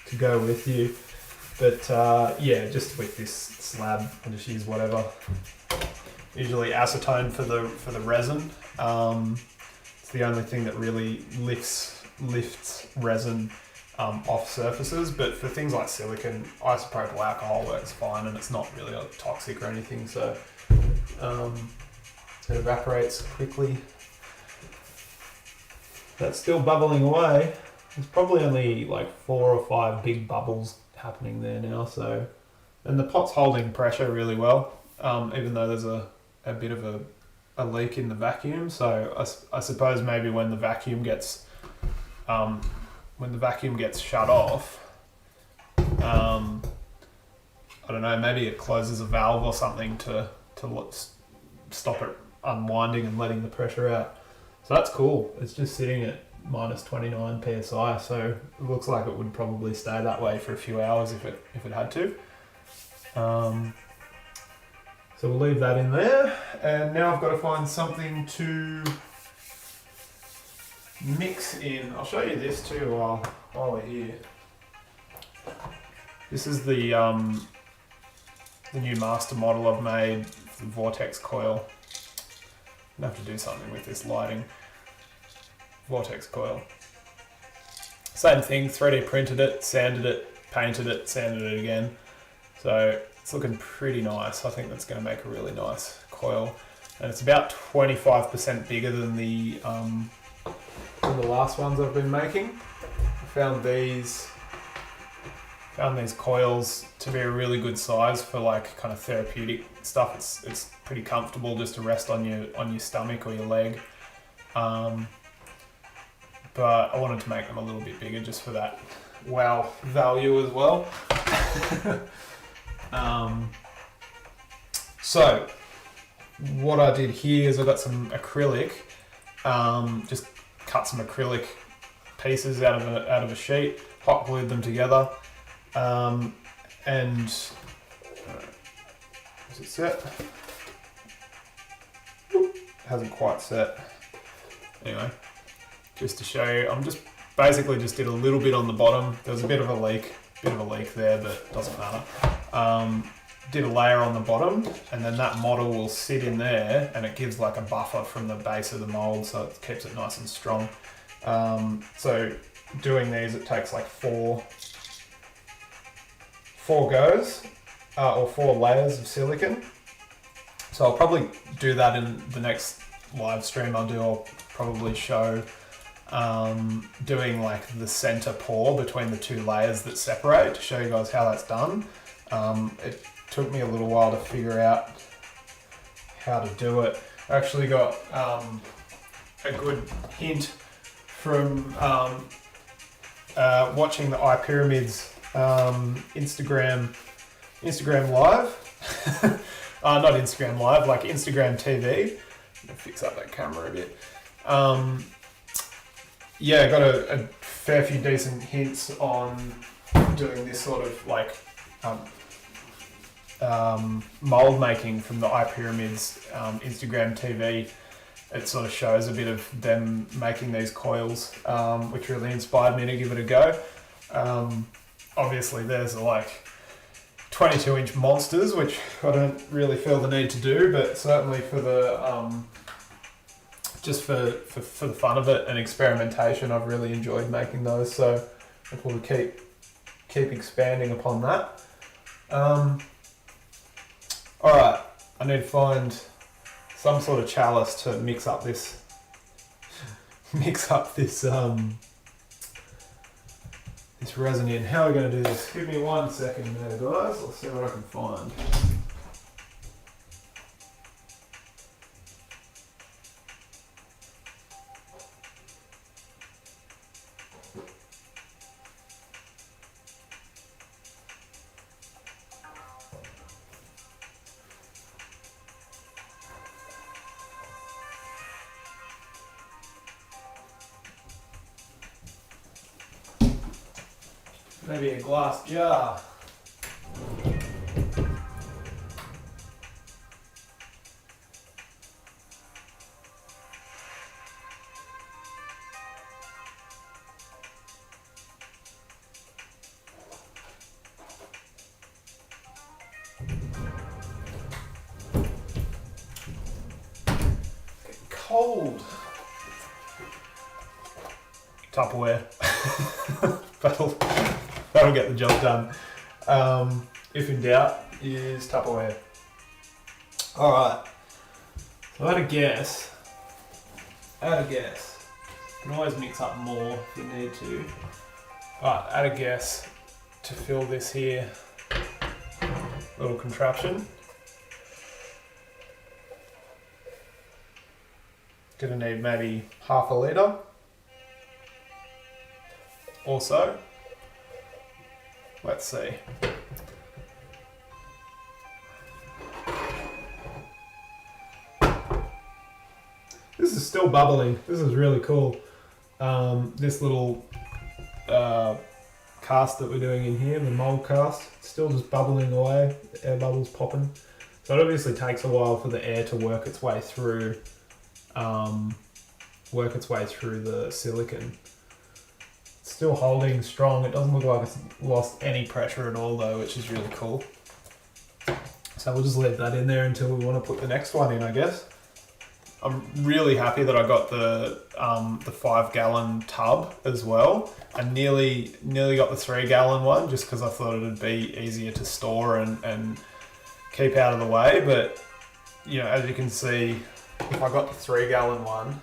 to go with you, but just with this slab, I just use whatever. Usually acetone for the resin. It's the only thing that really lifts resin off surfaces, but for things like silicon, isopropyl alcohol works fine, and it's not really toxic or anything, so it evaporates quickly. That's still bubbling away. there's probably only like 4 or 5 big bubbles happening there now. So, and the pot's holding pressure really well, even though there's a bit of a leak in the vacuum. So I suppose maybe when the vacuum gets shut off, I don't know, maybe it closes a valve or something to stop it unwinding and letting the pressure out. So that's cool. It's just sitting at minus 29 psi, so it looks like it would probably stay that way for a few hours if it had to. So we'll leave that in there, and now I've got to find something to mix in. I'll show you this too while we're here. This is the new master model I've made, the Vortex coil. I'm gonna have to do something with this lighting. Vortex coil. Same thing, 3D printed it, sanded it, painted it, sanded it again. So it's looking pretty nice. I think that's going to make a really nice coil. And it's about 25% bigger than the last ones I've been making. I found these coils to be a really good size for like kind of therapeutic stuff. It's pretty comfortable just to rest on your stomach or your leg. But I wanted to make them a little bit bigger just for that wow value as well. So what I did here is I got some acrylic, just cut some acrylic pieces out of a sheet, hot glued them together, and is it set? Hasn't quite set. Anyway, just to show you, I'm just basically just did a little bit on the bottom. There was a bit of a leak there, but it doesn't matter. Did a layer on the bottom, and then that model will sit in there, and it gives like a buffer from the base of the mold, so it keeps it nice and strong. So doing these, it takes like four goes, or 4 layers of silicone. So I'll probably do that in the next live stream I'll do. I'll probably show doing like the center pour between the 2 layers that separate, to show you guys how that's done. It took me a little while to figure out how to do it. I actually got a good hint from watching the iPyramids Instagram live. Not Instagram live, like Instagram TV. I'm gonna fix up that camera a bit. Yeah, I got a fair few decent hints on doing this sort of like mold making from the iPyramids Instagram TV. It sort of shows a bit of them making these coils, which really inspired me to give it a go. Obviously there's like 22-inch monsters, which I don't really feel the need to do, but certainly for the just for the fun of it and experimentation, I've really enjoyed making those. So I will keep expanding upon that. All right, I need to find some sort of chalice to mix up this this resin in. How are we going to do this? Give me 1 second there, guys. I'll see what I can find. Maybe a glass jar. Getting cold. Tupperware. That'll get the job done. If in doubt, use Tupperware. Alright, so I had a guess can always mix up more if you need to. But at a guess, to fill this here little contraption, gonna need maybe half a litre or so. Let's see. This is still bubbling. This is really cool. This little cast that we're doing in here, the mold cast, it's still just bubbling away. The air bubbles popping. So it obviously takes a while for the air to work its way through the silicon. It's still holding strong. It doesn't look like it's lost any pressure at all though, which is really cool. So we'll just leave that in there until we want to put the next one in, I guess. I'm really happy that I got the 5 gallon tub as well. I nearly got the 3 gallon one just because I thought it'd be easier to store and keep out of the way. But you know, as you can see, if I got the 3 gallon one,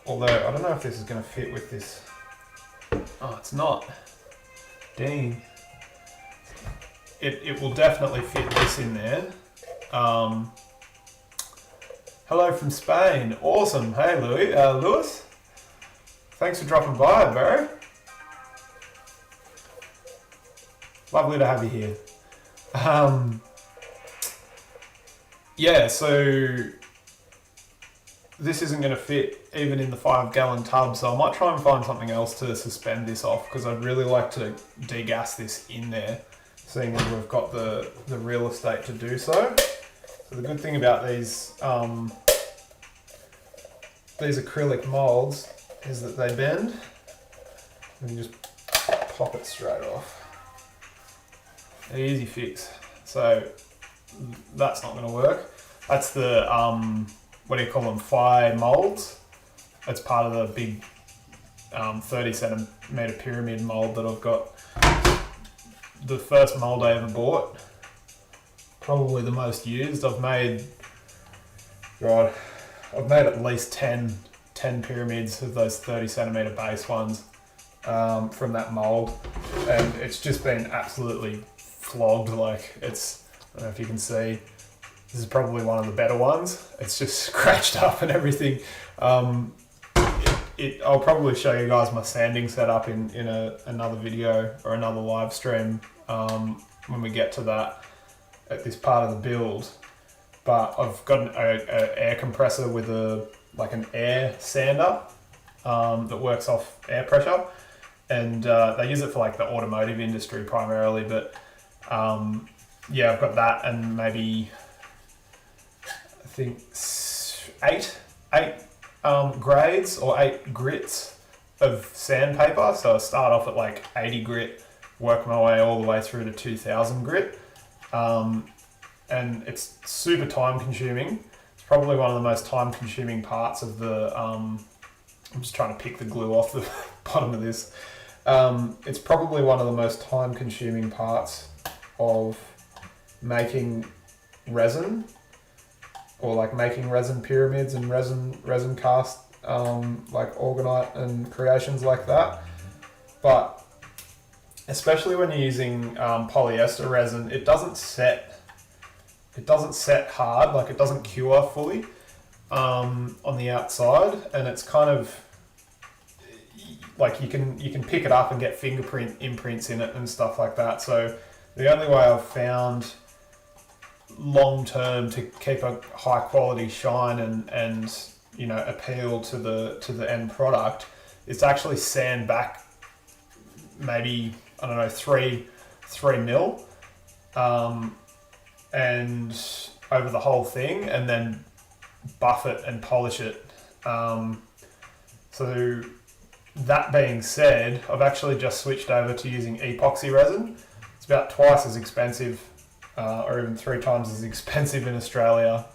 although I don't know if this is going to fit with this. Oh, it's not. Dang. It will definitely fit this in there. Hello from Spain. Awesome. Hey, Lewis. Thanks for dropping by, Barry. Lovely to have you here. Yeah, so this isn't going to fit even in the 5 gallon tub, so I might try and find something else to suspend this off because I'd really like to degas this in there, seeing as we've got the real estate to do so. So the good thing about these acrylic molds is that they bend and you just pop it straight off. An easy fix. So that's not going to work. That's the what do you call them? Phi molds. It's part of the big 30 centimeter pyramid mold that I've got. The first mold I ever bought. Probably the most used. I've made at least 10 pyramids of those 30 centimeter base ones from that mold, and it's just been absolutely flogged. Like, it's, I don't know if you can see, this is probably one of the better ones. It's just scratched up and everything. I'll probably show you guys my sanding setup in another video or another live stream when we get to that at this part of the build. But I've got an air compressor with an air sander that works off air pressure, and they use it for like the automotive industry primarily. But yeah, I've got that and maybe I think eight grades or 8 grits of sandpaper. So I start off at like 80 grit, work my way all the way through to 2000 grit. And it's super time consuming. It's probably one of the most time consuming parts of the, I'm just trying to pick the glue off the bottom of this. It's probably one of the most time consuming parts of making resin, or like making resin pyramids and resin cast, like orgonite and creations like that. But especially when you're using polyester resin, it doesn't set hard, like it doesn't cure fully on the outside, and it's kind of like you can pick it up and get fingerprint imprints in it and stuff like that. So the only way I've found long term to keep a high quality shine and you know, appeal to the end product is to actually sand back maybe, I don't know, 3 mil and over the whole thing, and then buff it and polish it. So that being said, I've actually just switched over to using epoxy resin. It's about twice as expensive, or even 3 times as expensive in Australia,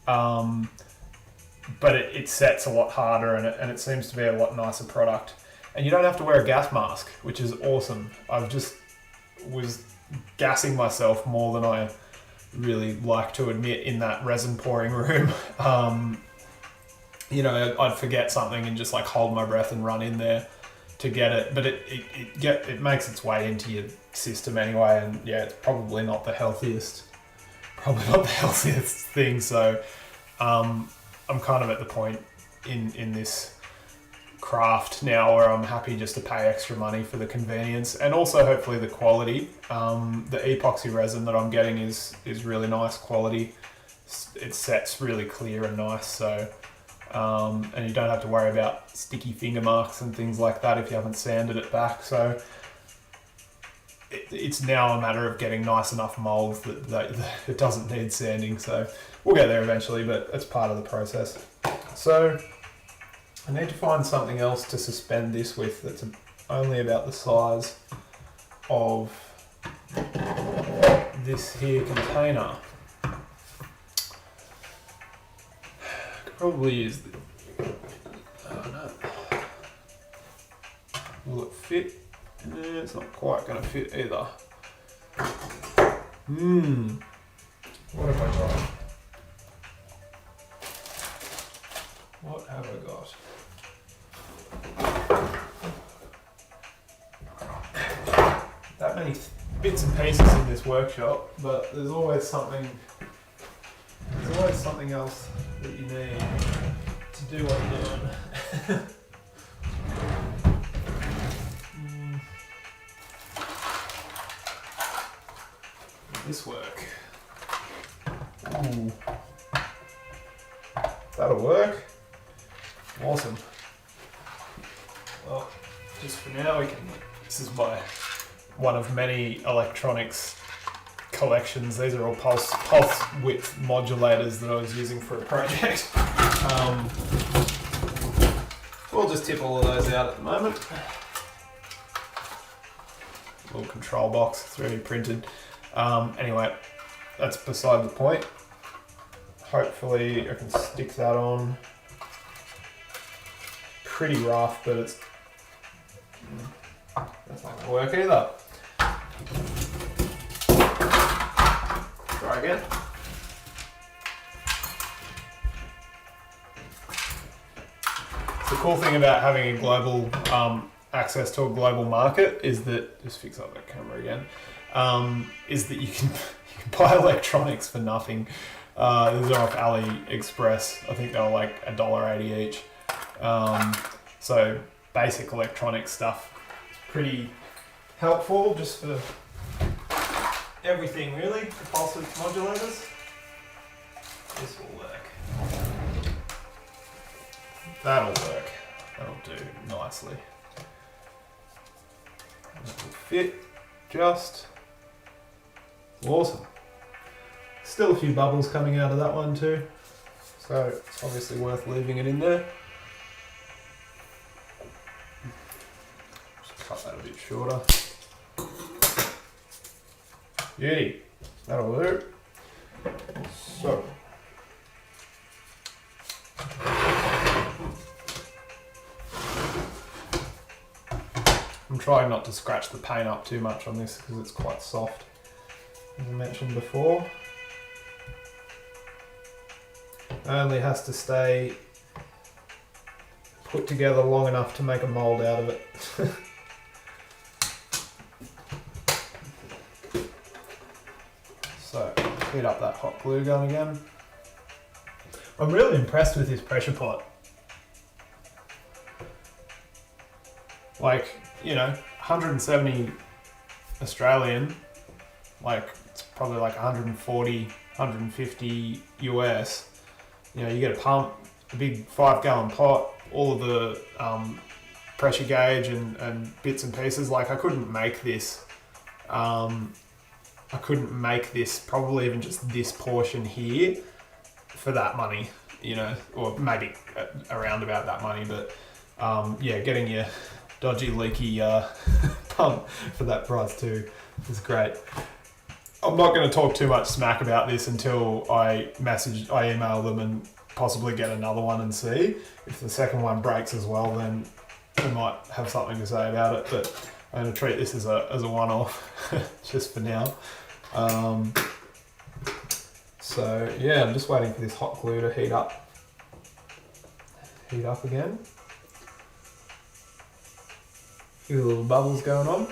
but it sets a lot harder, and it seems to be a lot nicer product. And you don't have to wear a gas mask, which is awesome. I've just was gassing myself more than I really like to admit in that resin pouring room. you know, I'd forget something and just like hold my breath and run in there to get it. But it makes its way into your system anyway, and yeah, it's probably not the healthiest thing. So I'm kind of at the point in this craft now where I'm happy just to pay extra money for the convenience and also hopefully the quality. The epoxy resin that I'm getting is really nice quality. It sets really clear and nice, so and you don't have to worry about sticky finger marks and things like that if you haven't sanded it back. So it's now a matter of getting nice enough molds that it doesn't need sanding. So we'll get there eventually, but it's part of the process. So I need to find something else to suspend this with that's only about the size of this here container. Could probably use the... Oh no. Will it fit? It's not quite going to fit either. What have I got? What have I got? That many bits and pieces in this workshop, but there's always something else that you need to do what you're doing. This work. Ooh. That'll work. Awesome. Well, just for now, this is one of many electronics collections. These are all pulse width modulators that I was using for a project. We'll just tip all of those out at the moment. Little control box, 3D printed. Anyway, that's beside the point. Hopefully I can stick that on. Pretty rough, but that's not going to work either. Try again. The cool thing about having a global access to a global market is that, just fix up that camera again, is that you can buy electronics for nothing. These are off AliExpress. I think they were like $1.80 each. So basic electronic stuff is pretty helpful just for everything really. The pulse width modulators. This will work. That'll work. That'll do nicely. That will fit just awesome. Still a few bubbles coming out of that one too, so it's obviously worth leaving it in there. Just cut that a bit shorter. Beauty. That'll do. So I'm trying not to scratch the paint up too much on this because it's quite soft, as I mentioned before. It only has to stay put together long enough to make a mould out of it. So, heat up that hot glue gun again. I'm really impressed with this pressure pot. Like, you know, 170 Australian, like it's probably like 140, 150 US. You know, you get a pump, a big 5-gallon pot, all of the pressure gauge and bits and pieces. Like I couldn't make this. I couldn't make this, probably even just this portion here, for that money. You know, or maybe around about that money. But yeah, getting your dodgy, leaky pump for that price too is great. I'm not going to talk too much smack about this until I email them and possibly get another one and see. If the second one breaks as well, then we might have something to say about it, but I'm going to treat this as a one-off just for now. So yeah, I'm just waiting for this hot glue to heat up. heat up again. A few little bubbles going on.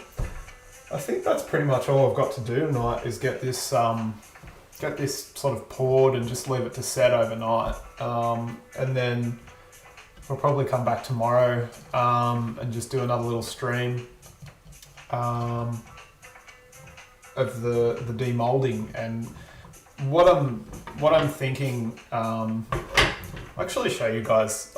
I think that's pretty much all I've got to do tonight is get this sort of poured and just leave it to set overnight. And then I'll probably come back tomorrow and just do another little stream of the demolding. And what I'm thinking, I'll actually show you guys.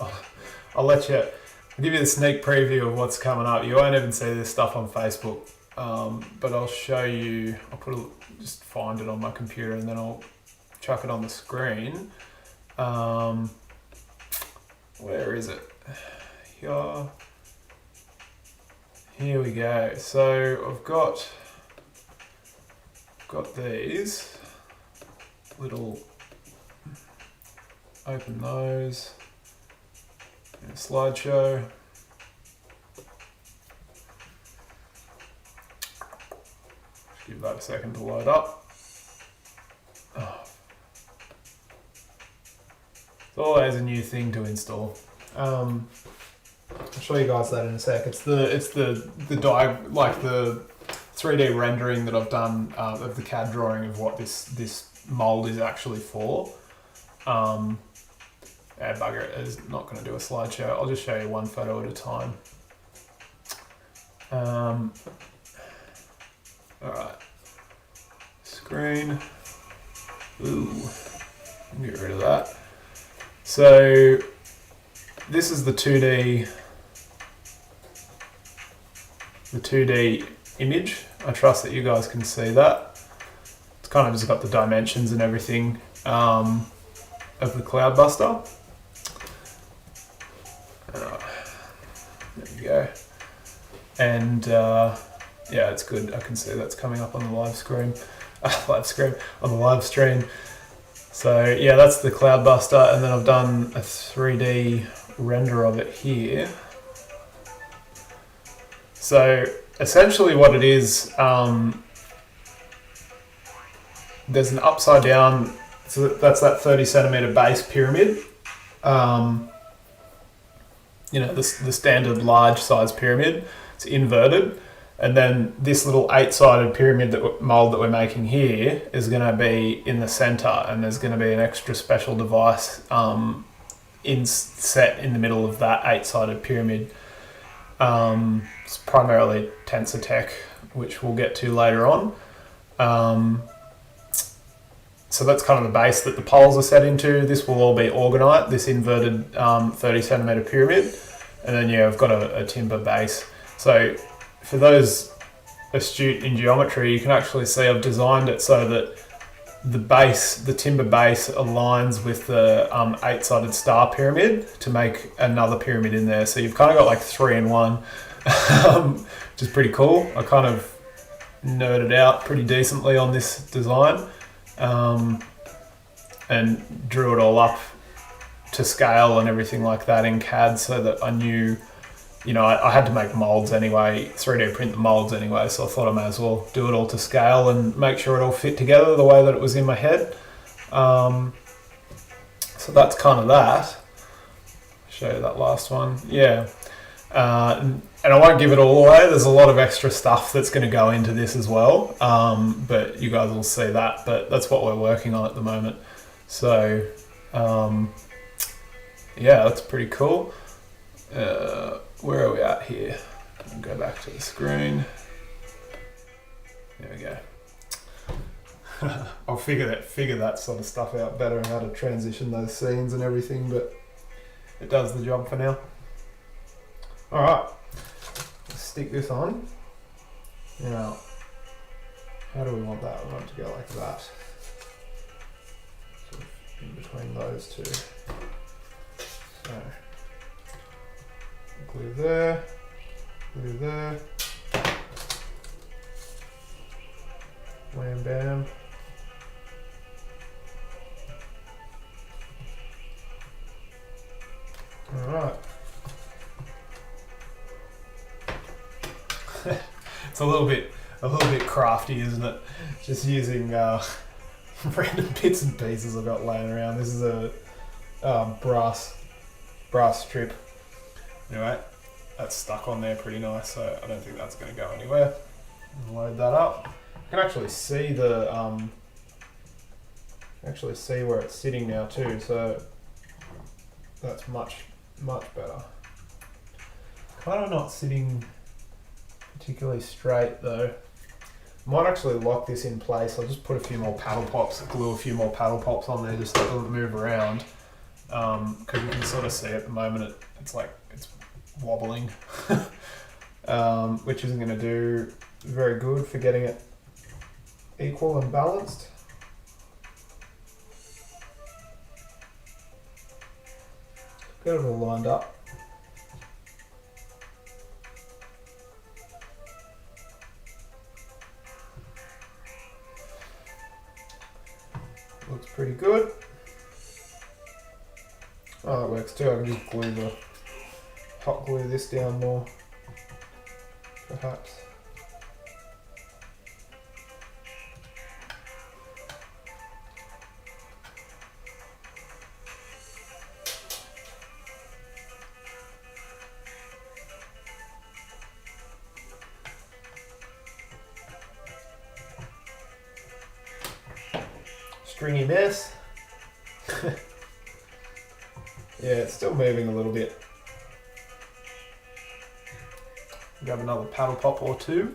I'll give you the sneak preview of what's coming up. You won't even see this stuff on Facebook, but I'll show you. Just find it on my computer and then I'll chuck it on the screen. Where is it? Here we go. So I've got these little. Open those. And a slideshow. Just give that a second to load up. Oh. It's always a new thing to install. I'll show you guys that in a sec. It's the 3D rendering that I've done of the CAD drawing of what this mold is actually for. Bugger it, is not going to do a slideshow. I'll just show you one photo at a time. Alright. Screen. Ooh. Get rid of that. So, this is the 2D image. I trust that you guys can see that. It's kind of just got the dimensions and everything of the Cloudbuster. There we go. And yeah, it's good. I can see that's coming up on the live stream. On the live stream. So yeah, that's the Cloudbuster, and then I've done a 3D render of it here. So essentially what it is, there's an upside down, so that's that 30 centimeter base pyramid. You know, the standard large size pyramid. It's inverted. And then this little 8-sided pyramid mold that we're making here is going to be in the center, and there's going to be an extra special device set in the middle of that 8-sided pyramid. It's primarily tensor tech, which we'll get to later on. So that's kind of the base that the poles are set into. This will all be orgonite, this inverted 30 centimeter pyramid. And then yeah, I've got a timber base. So for those astute in geometry, you can actually see I've designed it so that the timber base aligns with the 8-sided star pyramid to make another pyramid in there. So you've kind of got like 3 in 1, which is pretty cool. I kind of nerded out pretty decently on this design. And drew it all up to scale and everything like that in CAD, so that I knew, you know, I had to make molds anyway, 3D print the molds anyway, so I thought I may as well do it all to scale and make sure it all fit together the way that it was in my head. So that's kind of that. Show you that last one. Yeah. And I won't give it all away. There's a lot of extra stuff that's going to go into this as well. But you guys will see that. But that's what we're working on at the moment. So, yeah, that's pretty cool. Where are we at here? I'll go back to the screen. There we go. I'll figure that sort of stuff out better and how to transition those scenes and everything. But it does the job for now. Alright, let's stick this on. Now, how do we want that? We want it to go like that. Sort of in between those two. So, glue there, wham bam. Alright. It's a little bit crafty, isn't it? Just using random bits and pieces I've got laying around. This is a brass brass strip. Anyway, that's stuck on there pretty nice, so I don't think that's going to go anywhere. Load that up. You can actually see the where it's sitting now too, so that's much better. Kind of not sitting particularly straight though. Might actually lock this in place. I'll just put a few more paddle pops, glue a few more paddle pops on there just so it doesn't move around. Because you can sort of see at the moment it's like it's wobbling, which isn't going to do very good for getting it equal and balanced. Get it all lined up. Looks pretty good. Oh, that works too. I can just hot glue this down more, perhaps. Stringy mess. Yeah, it's still moving a little bit. Grab another paddle pop or two.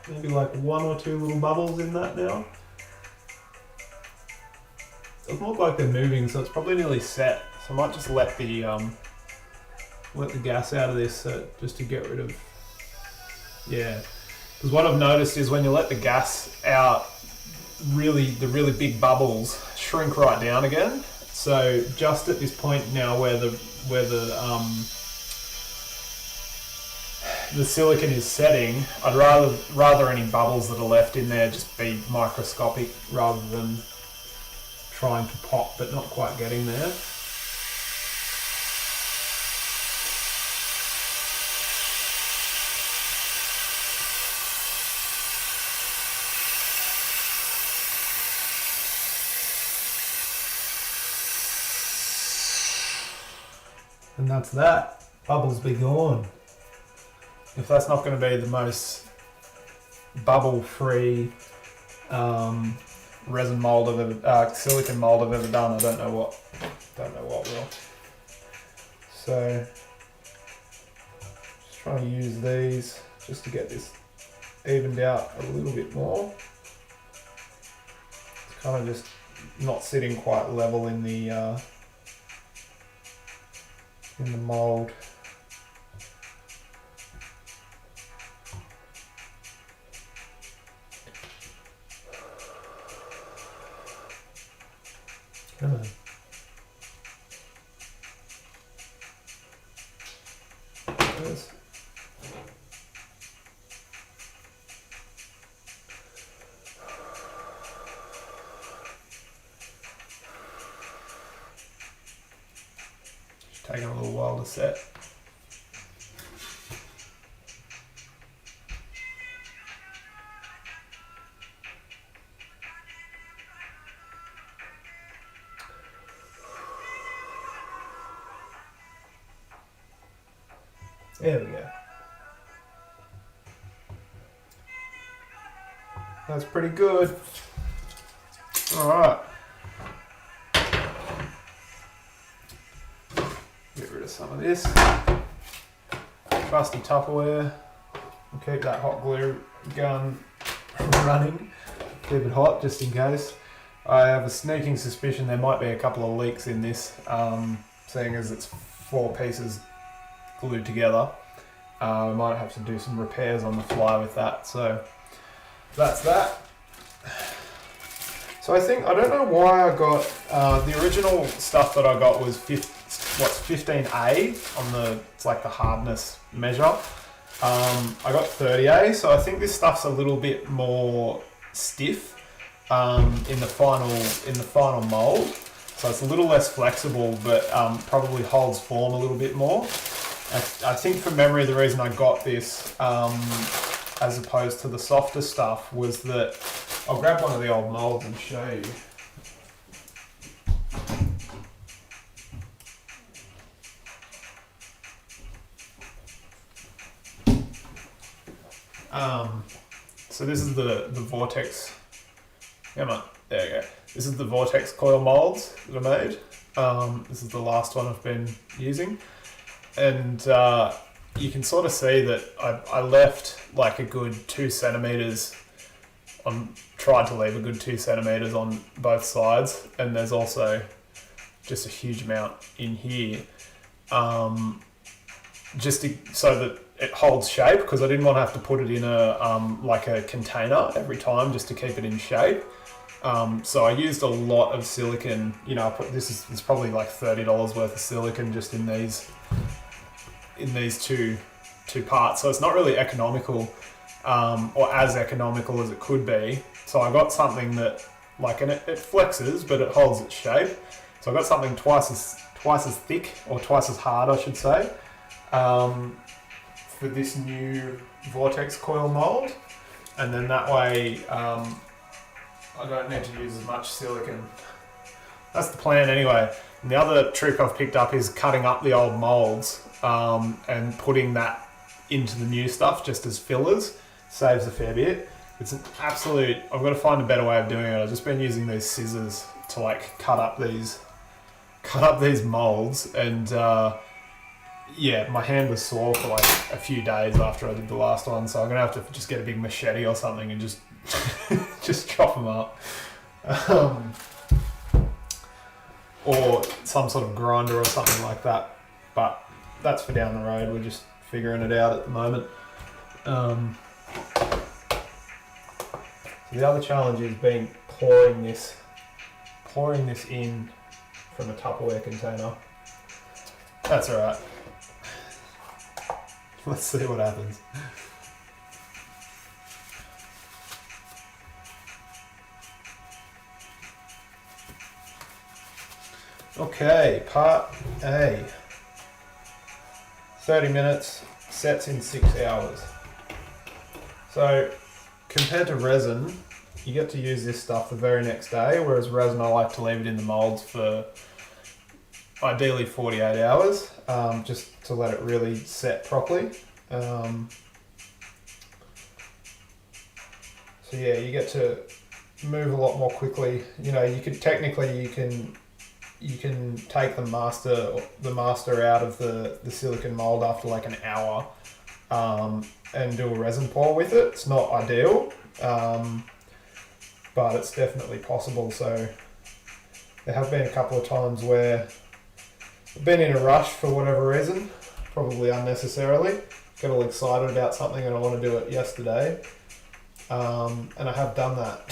Maybe like one or two little bubbles in that now. Doesn't look like they're moving, so it's probably nearly set. So I might just let the gas out of this just to get rid of, yeah. Because what I've noticed is when you let the gas out, the really big bubbles shrink right down again. So just at this point now where the silicon is setting, I'd rather any bubbles that are left in there just be microscopic rather than trying to pop but not quite getting there. And that's that. Bubbles be gone. If that's not going to be the most bubble-free resin mold I've ever, silicon mold I've ever done, I don't know what will. So, just trying to use these just to get this evened out a little bit more. It's kind of just not sitting quite level in the mold. Come on. Yes. Just taking a little while to set. There we go. That's pretty good. All right. Get rid of some of this. Trusty Tupperware. And keep that hot glue gun running. Keep it hot just in case. I have a sneaking suspicion there might be a couple of leaks in this, seeing as it's 4 pieces glued together. We might have to do some repairs on the fly with that, so that's that. So I don't know why I got, the original stuff that I got was 15A on it's like the hardness measure. I got 30A, so I think this stuff's a little bit more stiff in the final mold. So it's a little less flexible, but probably holds form a little bit more. I think from memory, the reason I got this as opposed to the softer stuff was that I'll grab one of the old molds and show you. So this is the Vortex. Come on, there you go. This is the Vortex coil molds that I made. This is the last one I've been using, and you can sort of see that I left like a good 2 centimeters. Tried to leave a good 2 centimeters on both sides, and there's also just a huge amount in here, so that it holds shape, because I didn't want to have to put it in like a container every time just to keep it in shape. So I used a lot of silicone. You know, it's probably like $30 worth of silicone just in these two parts. So it's not really economical, or as economical as it could be. So I got something that and it flexes, but it holds its shape. So I got something twice as thick, or twice as hard, I should say, for this new Vortex coil mold, and then that way I don't need to use as much silicone. That's the plan anyway. And the other trick I've picked up is cutting up the old molds and putting that into the new stuff just as fillers. Saves a fair bit. It's an absolute, I've got to find a better way of doing it. I've just been using these scissors to like cut up these molds, and yeah, my hand was sore for like a few days after I did the last one, so I'm gonna have to just get a big machete or something and just just chop them up, or some sort of grinder or something like that. But that's for down the road. We're just figuring it out at the moment. So the other challenge has been pouring this in from a Tupperware container. That's alright. Let's see what happens. Okay, part A. 30 minutes, sets in 6 hours. So, compared to resin, you get to use this stuff the very next day, whereas resin I like to leave it in the molds for ideally 48 hours, just to let it really set properly. So yeah, you get to move a lot more quickly. You know, you can take the master out of the silicone mold after like an hour, and do a resin pour with it. It's not ideal, but it's definitely possible. So there have been a couple of times where I've been in a rush for whatever reason, probably unnecessarily, get all excited about something and I want to do it yesterday, and I have done that,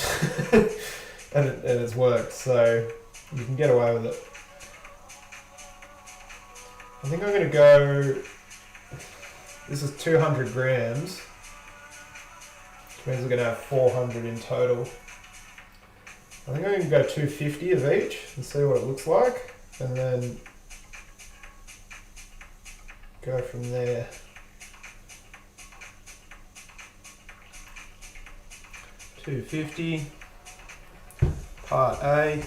and it's worked, so you can get away with it. I think I'm going to go, this is 200 grams, which means we're going to have 400 in total. I think I'm going to go 250 of each and see what it looks like, and then go from there. $250, part A.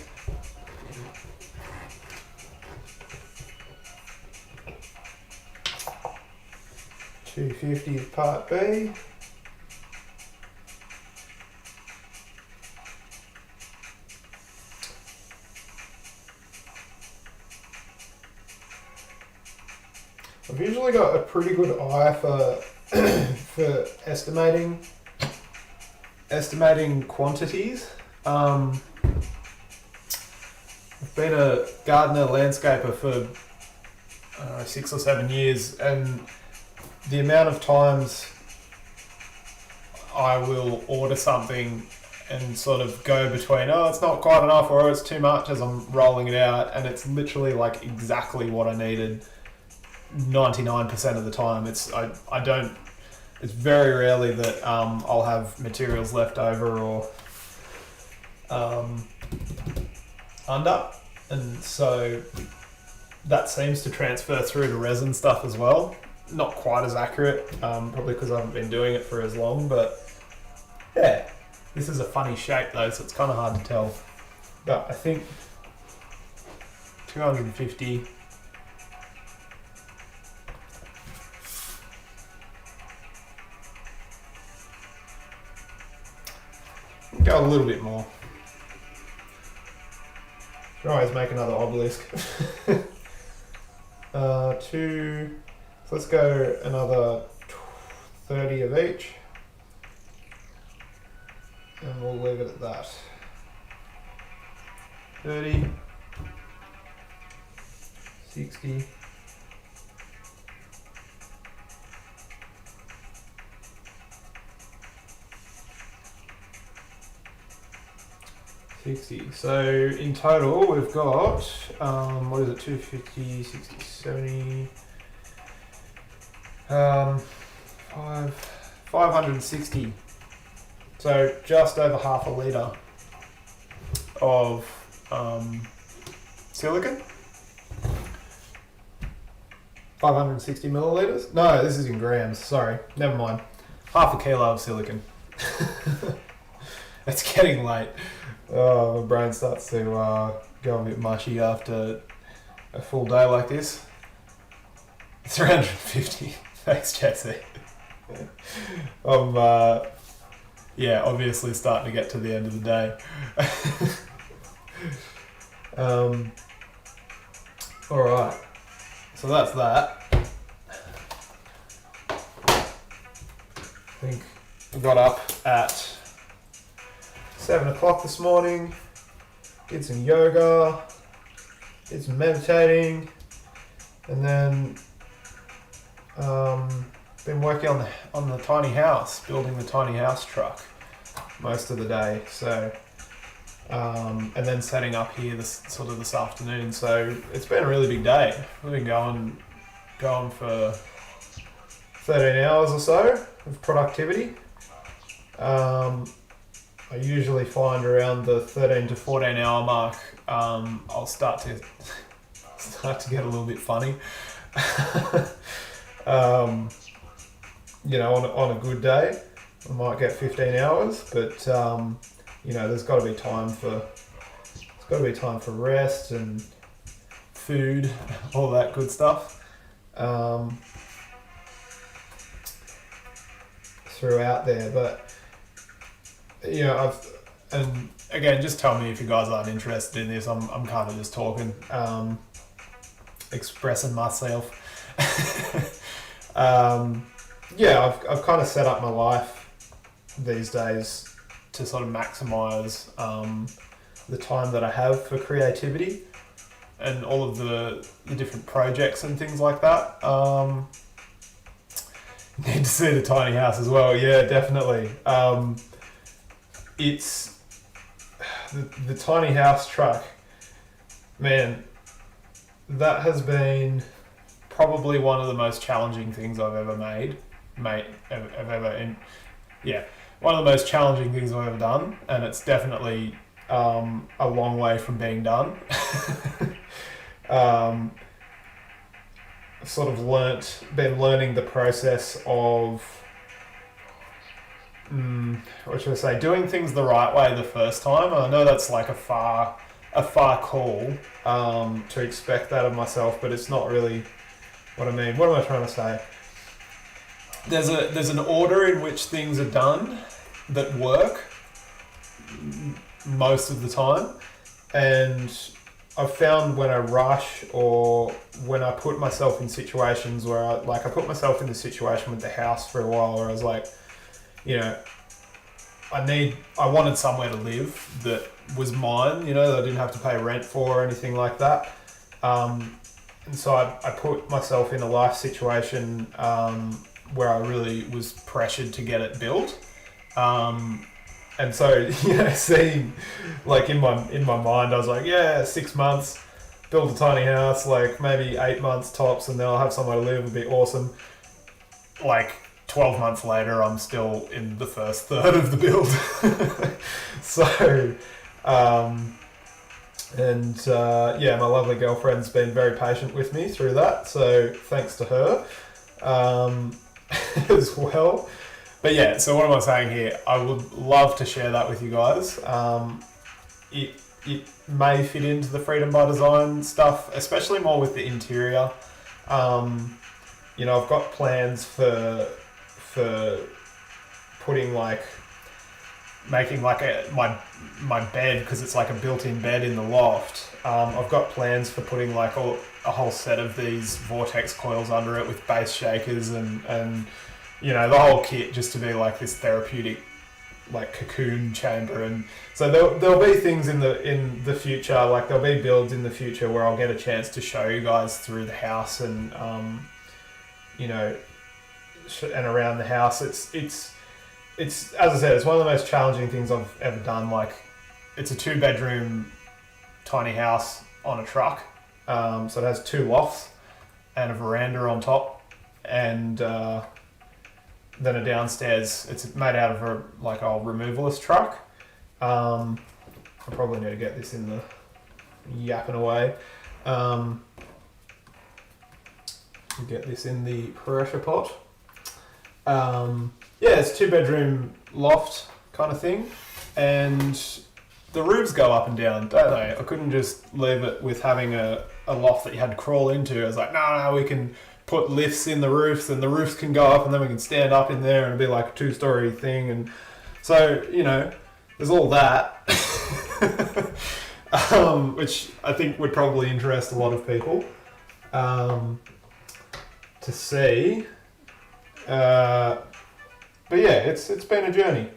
$250 is part B. I've usually got a pretty good eye for for estimating quantities. I've been a gardener landscaper for 6 or 7 years, and the amount of times I will order something and sort of go between, oh, it's not quite enough, or oh, it's too much, as I'm rolling it out, and it's literally like exactly what I needed 99% of the time. I don't it's very rarely that I'll have materials left over or under, and so that seems to transfer through to resin stuff as well. Not quite as accurate, probably because I haven't been doing it for as long, but yeah, this is a funny shape though, so it's kind of hard to tell. But I think 250. Go a little bit more. Can always make another obelisk. Two. So let's go another 30 of each, and we'll leave it at that. 30, 60. 60. So in total we've got, what is it, 250, 60, 70, 560. So just over half a litre of silicon. 560 millilitres? No, this is in grams, sorry, never mind. Half a kilo of silicon. It's getting late. Oh, my brain starts to go a bit mushy after a full day like this. 350. Thanks, Jesse. I'm, obviously starting to get to the end of the day. Alright, so that's that. I think I got up at 7 o'clock this morning, did some yoga, did some meditating, and then been working on the tiny house, building the tiny house truck most of the day. So and then setting up here this afternoon. So it's been a really big day. We've been going for 13 hours or so of productivity. I usually find around the 13 to 14 hour mark, I'll start to get a little bit funny. On a good day, I might get 15 hours, but there's got to be time for rest and food, all that good stuff. Throughout there, but and again, just tell me if you guys aren't interested in this. I'm kind of just talking, expressing myself. I've kind of set up my life these days to sort of maximize the time that I have for creativity and all of the different projects and things like that. Need to see the tiny house as well. Yeah, definitely. It's the tiny house truck, one of the most challenging things I've ever made. One of the most challenging things I've ever done, and it's definitely a long way from being done. Been learning the process of, doing things the right way the first time. I know that's like a far call to expect that of myself, but it's not really what I mean. What am I trying to say? There's an order in which things are done that work most of the time, and I've found when I rush or when I put myself in situations where I put myself in the situation with the house for a while where I was like, I wanted somewhere to live that was mine, that I didn't have to pay rent for or anything like that. And so I put myself in a life situation where I really was pressured to get it built. And so, seeing, like in my mind, I was like, 6 months, build a tiny house, like maybe 8 months tops, and then I'll have somewhere to live, it'd be awesome. Like 12 months later, I'm still in the first third of the build. So, yeah, my lovely girlfriend's been very patient with me through that. So thanks to her as well. But yeah, so what am I saying here? I would love to share that with you guys. It may fit into the Freedom by Design stuff, especially more with the interior. You know, I've got plans for putting making my bed, because it's like a built-in bed in the loft. I've got plans for putting like a whole set of these vortex coils under it with base shakers and you know, the whole kit, just to be like this therapeutic like cocoon chamber. And so there'll be things in the future, like there'll be builds in the future where I'll get a chance to show you guys through the house and you know, and around the house. It's as I said, it's one of the most challenging things I've ever done. Like, it's a 2-bedroom tiny house on a truck, so it has 2 lofts and a veranda on top, and then a downstairs. It's made out of a removalist truck. I probably need to get this in the yapping away. Get this in the pressure pot. Yeah, it's a 2-bedroom loft kind of thing, and the roofs go up and down, don't they? I couldn't just leave it with having a loft that you had to crawl into. I was like, no, we can put lifts in the roofs, and the roofs can go up, and then we can stand up in there and it'll be like a 2-story thing. And so, you know, there's all that, which I think would probably interest a lot of people to see. But yeah, it's been a journey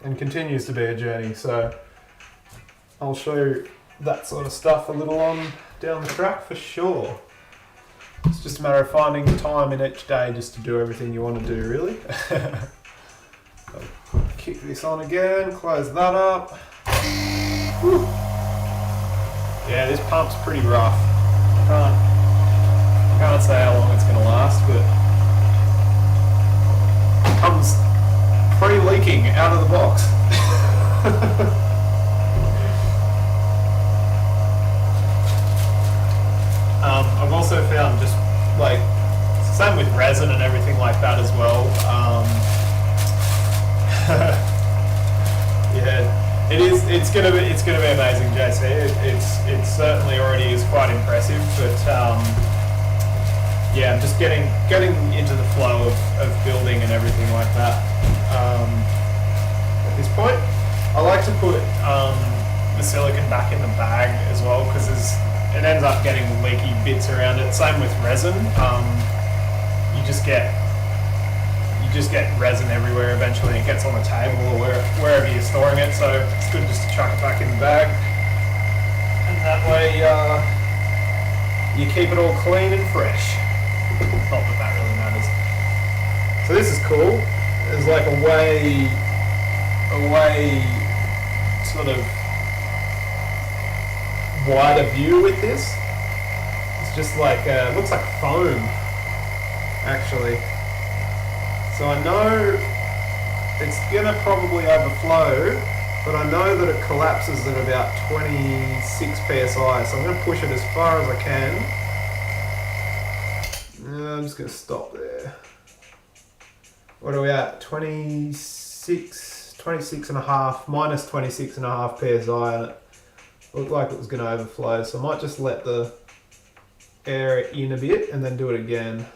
and continues to be a journey. So I'll show you that sort of stuff a little on down the track for sure. It's just a matter of finding time in each day just to do everything you want to do, really. I'll kick this on again, close that up. Whew. Yeah, this pump's pretty rough. I can't say how long it's going to last, but it comes pre-leaking out of the box. I've also found just like, same with resin and everything like that as well. Yeah, it's gonna be amazing, JC. It certainly already is quite impressive, but yeah, I'm just getting into the flow of building and everything like that. At this point, I like to put the silicone back in the bag as well, because it ends up getting leaky bits around it. Same with resin. You just get resin everywhere. Eventually, it gets on the table or wherever you're storing it. So it's good just to chuck it back in the bag, and that way you keep it all clean and fresh. Not that really matters. So this is cool. There's like a way sort of wider view with this. It's just like looks like foam actually. So I know it's gonna probably overflow, but I know that it collapses at about 26 psi. So I'm gonna push it as far as I can. I'm just gonna stop there. What are we at? 26 and a half, minus 26 and a half psi, and it looked like it was going to overflow, so I might just let the air in a bit and then do it again.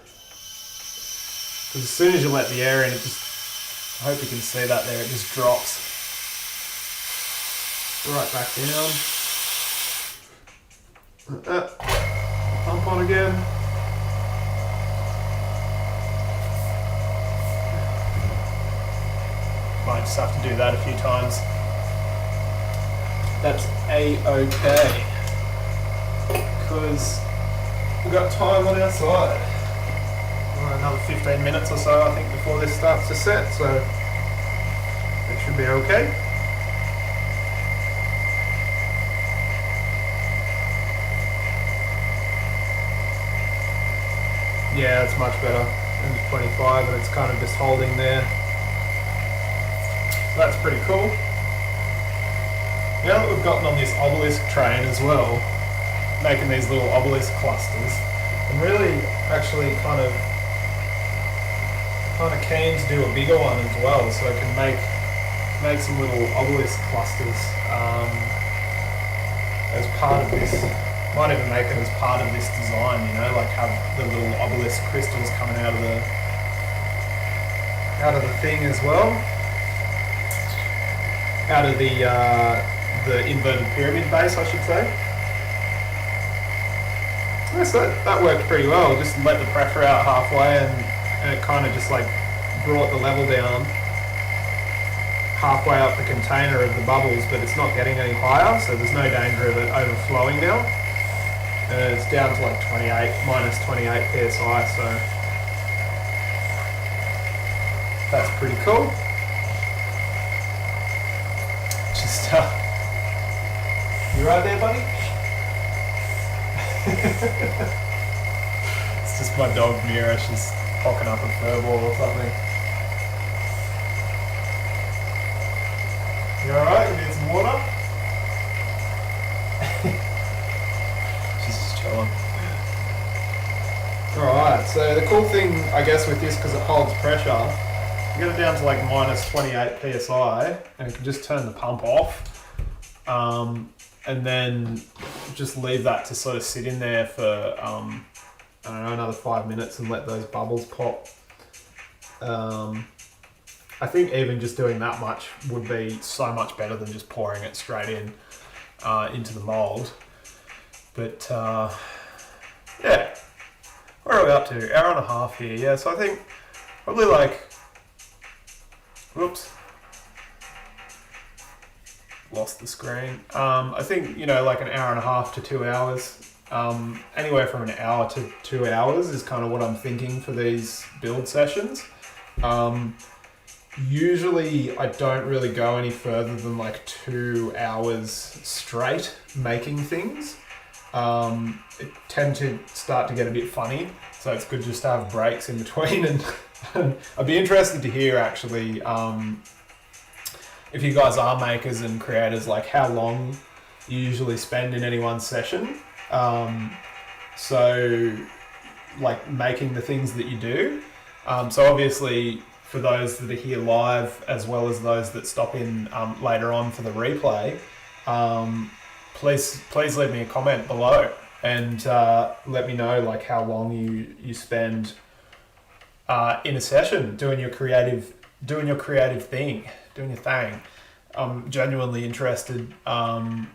Because as soon as you let the air in, it just, I hope you can see that there, it just drops right back down. Pump on again. Might just have to do that a few times. That's A-okay, because we've got time on our side. Another 15 minutes or so, I think, before this starts to set, so it should be okay. Yeah, it's much better. and 25, and it's kind of just holding there. So that's pretty cool. Now that we've gotten on this obelisk train as well, making these little obelisk clusters, I'm really actually kind of keen to do a bigger one as well, so I can make some little obelisk clusters as part of this. Might even make it as part of this design, you know, like have the little obelisk crystals coming out of the thing as well, out of the inverted pyramid base, I should say. So that worked pretty well. Just let the pressure out halfway, and it kind of just like brought the level down halfway up the container of the bubbles, but it's not getting any higher, so there's no danger of it overflowing now. And it's down to like minus 28 psi, so that's pretty cool. Just you right there, buddy? It's just my dog Mira, she's hocking up a furball or something. You alright? You need some water? She's just chilling. Alright, so the cool thing, I guess, with this, because it holds pressure, you get it down to like minus 28 psi, and you can just turn the pump off. And then just leave that to sort of sit in there for, I don't know, another 5 minutes and let those bubbles pop. I think even just doing that much would be so much better than just pouring it straight in into the mould. But yeah, where are we up to? Hour and a half here. Yeah, so I think probably like, whoops. Lost the screen. I think, you know, like an hour and a half to 2 hours. Anywhere from an hour to 2 hours is kind of what I'm thinking for these build sessions. Usually I don't really go any further than like 2 hours straight making things. It tend to start to get a bit funny, so it's good just to have breaks in between. And I'd be interested to hear actually, if you guys are makers and creators, like how long you usually spend in any one session. So like making the things that you do. So obviously for those that are here live, as well as those that stop in later on for the replay, please leave me a comment below and let me know like how long you spend in a session doing your creative thing. Doing your thing. I'm genuinely interested. I'm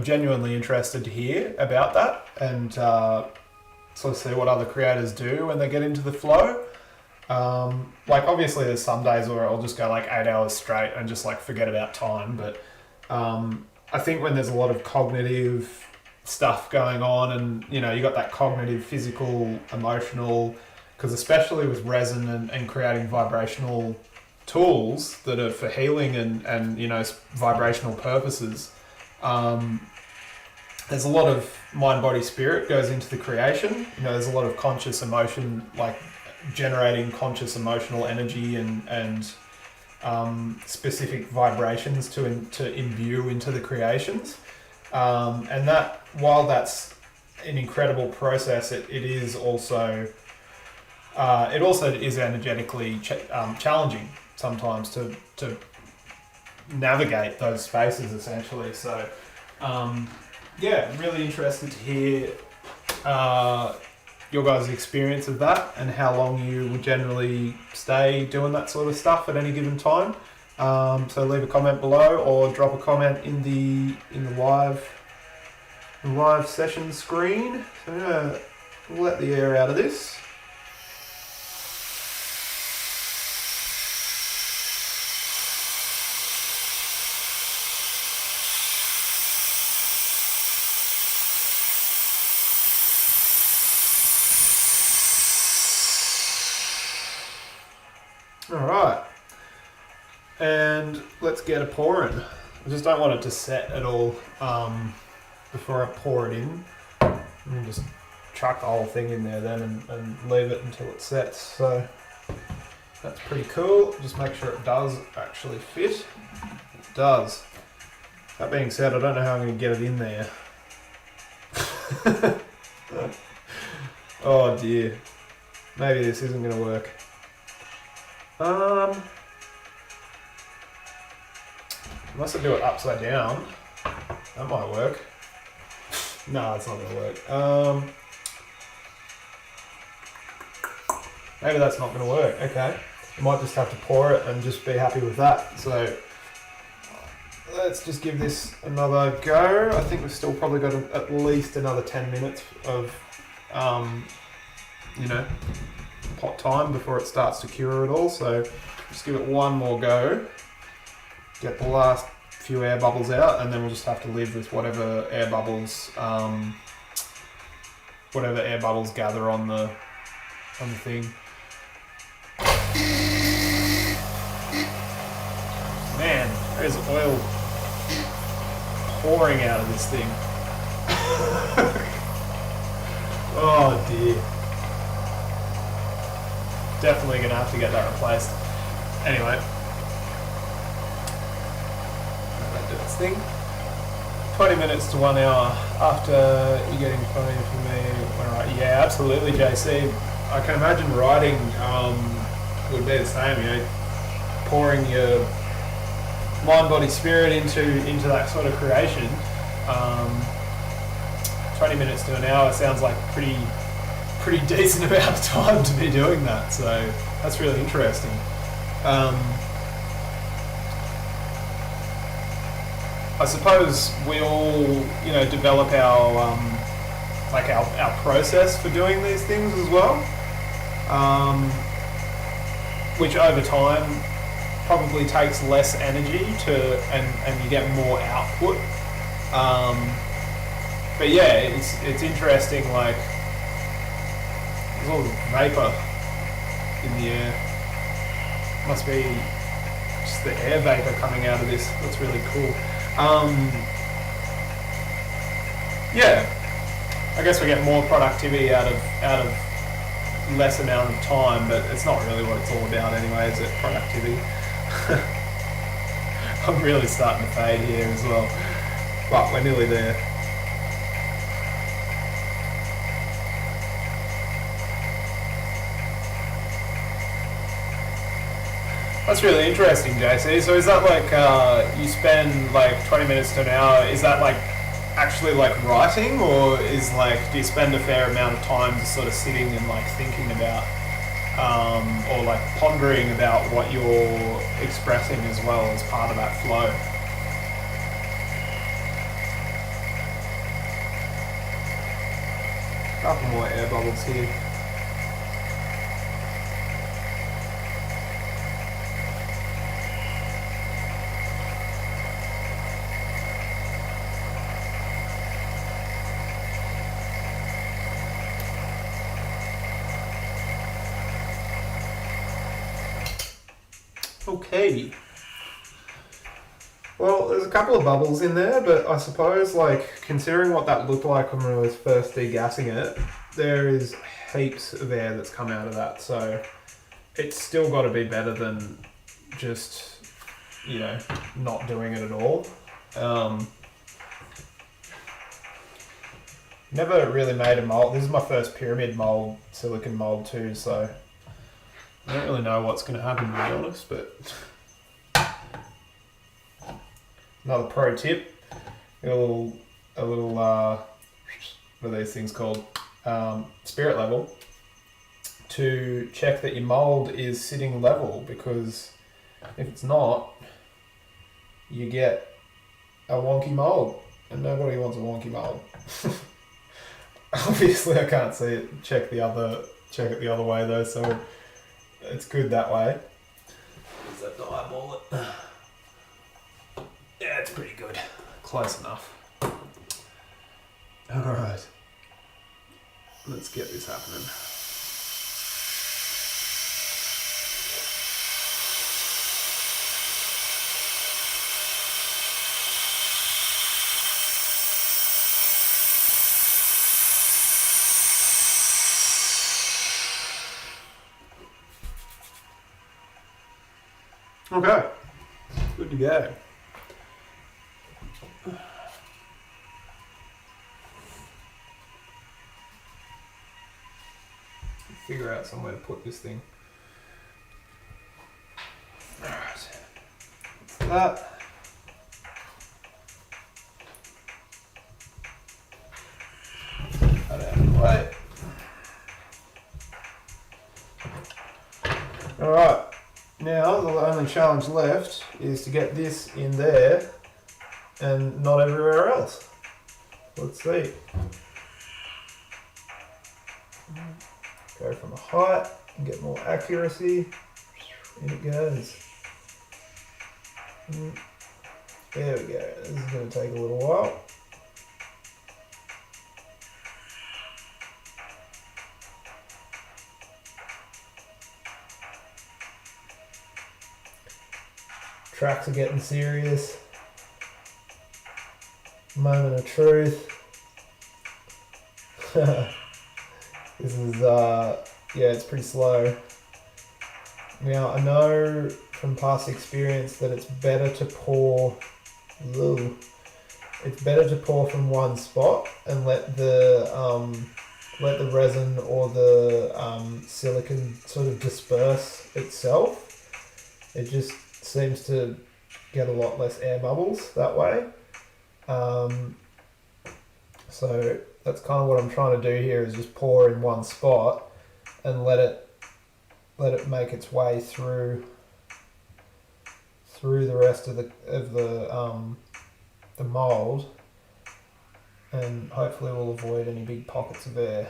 genuinely interested to hear about that and sort of see what other creators do when they get into the flow. Like obviously there's some days where I'll just go like 8 hours straight and just like forget about time. But I think when there's a lot of cognitive stuff going on, and you know you got that cognitive, physical, emotional, because especially with resin and creating vibrational tools that are for healing and you know vibrational purposes, there's a lot of mind, body, spirit goes into the creation. You know, there's a lot of conscious emotion, like generating conscious emotional energy and specific vibrations to imbue into the creations, and that while that's an incredible process, it is also is energetically challenging sometimes to navigate those spaces essentially. So yeah, really interested to hear your guys' experience of that and how long you would generally stay doing that sort of stuff at any given time. So leave a comment below or drop a comment in the live session screen. So I'm gonna let the air out of this. Alright, and let's get a pour in. I just don't want it to set at all before I pour it in. Let me just chuck the whole thing in there then and leave it until it sets. So that's pretty cool. Just make sure it does actually fit. It does. That being said, I don't know how I'm going to get it in there. Oh dear. Maybe this isn't going to work. Unless I do it upside down, that might work. No, it's not going to work. Maybe that's not going to work. Okay. I might just have to pour it and just be happy with that. So let's just give this another go. I think we've still probably got at least another 10 minutes of, pot time before it starts to cure at all. So just give it one more go. Get the last few air bubbles out, and then we'll just have to live with whatever air bubbles gather on the thing. Man, there's oil pouring out of this thing. Oh dear. Definitely gonna have to get that replaced. Anyway. Let that do its thing. 20 minutes to 1 hour after you're getting funny for me. Alright, yeah, absolutely, JC. I can imagine writing would be the same, pouring your mind, body, spirit into that sort of creation. 20 minutes to an hour sounds like pretty decent amount of time to be doing that, so that's really interesting. I suppose we all, develop our process for doing these things as well, which over time probably takes less energy and you get more output. But yeah, it's interesting. Like, there's all vapor in the air. Must be just the air vapor coming out of this. That's really cool. Yeah, I guess we get more productivity out of less amount of time, but it's not really what it's all about anyway, is it? Productivity. I'm really starting to fade here as well, but we're nearly there. That's really interesting, JC. So is that like you spend like 20 minutes to an hour? Is that like actually like writing, or is like, do you spend a fair amount of time just sort of sitting and like thinking about or like pondering about what you're expressing as well as part of that flow? A couple more air bubbles here. Okay. Well, there's a couple of bubbles in there, but I suppose, like, considering what that looked like when I was first degassing it, there is heaps of air that's come out of that, so it's still got to be better than just, not doing it at all. Never really made a mold. This is my first pyramid mold, silicon mold too, so I don't really know what's going to happen, to be honest, but another pro tip, a little what are these things called? Spirit level, to check that your mold is sitting level, because if it's not, you get a wonky mold, and nobody wants a wonky mold. Obviously I can't see it. Check it the other way though, so it's good that way. Just have to eyeball it. Yeah, it's pretty good. Close enough. Alright. Let's get this happening. Okay, good to go. Figure out somewhere to put this thing. Alright, that's that. That out of the way. Alright, now the only challenge left is to get this in there and not everywhere else. Let's see. Go from a height and get more accuracy. In it goes. There we go. This is going to take a little while. Tracks are getting serious. Moment of truth. This is, yeah, it's pretty slow. Now, I know from past experience that it's better to pour, it's better to pour from one spot and let the resin or the silicon sort of disperse itself. It just seems to get a lot less air bubbles that way. So that's kind of what I'm trying to do here, is just pour in one spot and let it make its way through the rest of the mold, and hopefully we'll avoid any big pockets of air.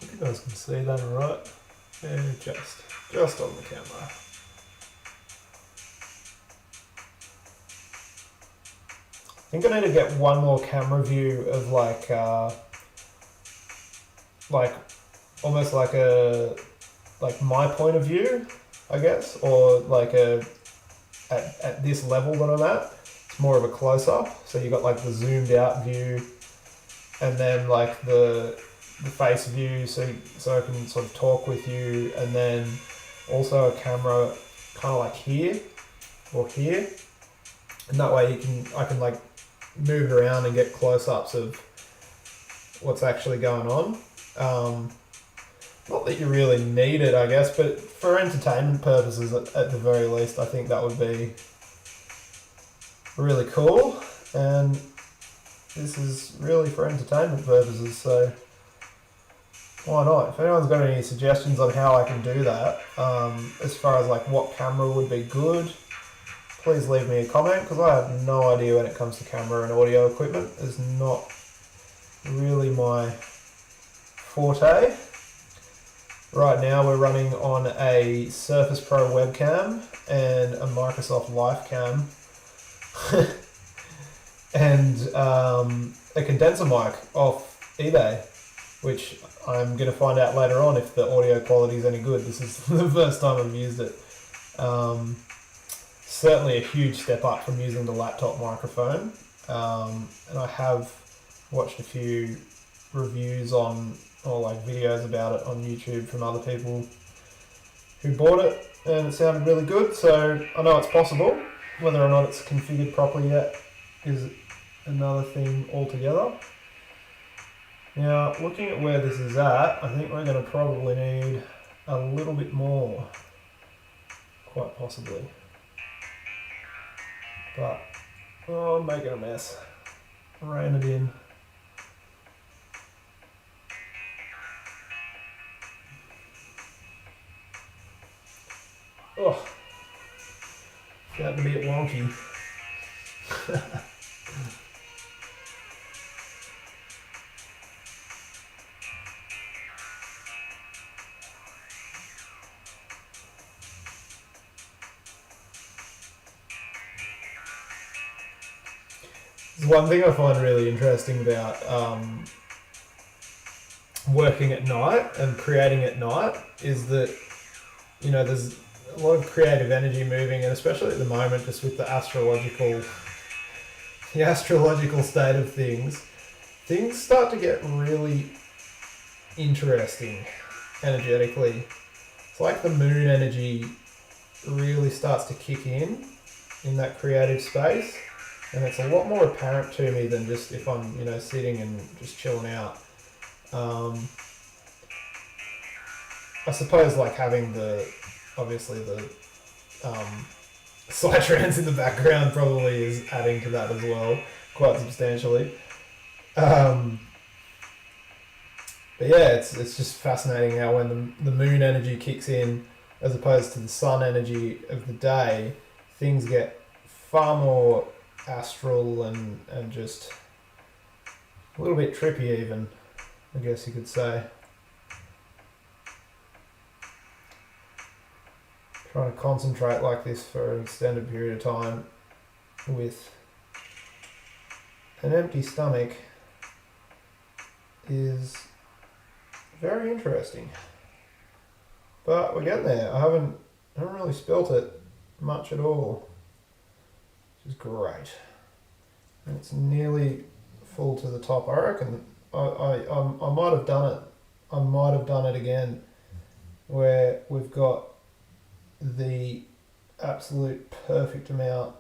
You guys can see that alright? Yeah, just on the camera. I think I need to get one more camera view of like almost like my point of view, I guess, or like at this level that I'm at. It's more of a close up. So you got like the zoomed out view, and then like the face view, so I can sort of talk with you, and then also a camera kind of like here or here, and that way I can like move around and get close-ups of what's actually going on. Not that you really need it, I guess, but for entertainment purposes at the very least, I think that would be really cool, and this is really for entertainment purposes, so why not? If anyone's got any suggestions on how I can do that, as far as like what camera would be good, please leave me a comment, because I have no idea when it comes to camera and audio equipment. It's not really my forte. Right now we're running on a Surface Pro webcam and a Microsoft Lifecam and a condenser mic off eBay, which I'm going to find out later on if the audio quality is any good. This is the first time I've used it. Certainly a huge step up from using the laptop microphone. And I have watched a few reviews or like videos about it on YouTube from other people who bought it, and it sounded really good. So I know it's possible. Whether or not it's configured properly yet is another thing altogether. Now, looking at where this is at, I think we're going to probably need a little bit more, quite possibly. But, oh, I'm making a mess. Rein it in. Oh, starting to be a bit wonky. One thing I find really interesting about working at night and creating at night is that, you know, there's a lot of creative energy moving, and especially at the moment, just with the astrological state of things start to get really interesting energetically. It's like the moon energy really starts to kick in that creative space, and it's a lot more apparent to me than just if I'm, you know, sitting and just chilling out. I suppose like having obviously the psytrance in the background probably is adding to that as well, quite substantially. But yeah, it's just fascinating how when the moon energy kicks in, as opposed to the sun energy of the day, things get far more astral and just a little bit trippy even, I guess you could say. Trying to concentrate like this for an extended period of time with an empty stomach is very interesting. But we're getting there. I haven't really spilt it much at all, which is great. And it's nearly full to the top. I reckon I might have done it. I might have done it again, where we've got the absolute perfect amount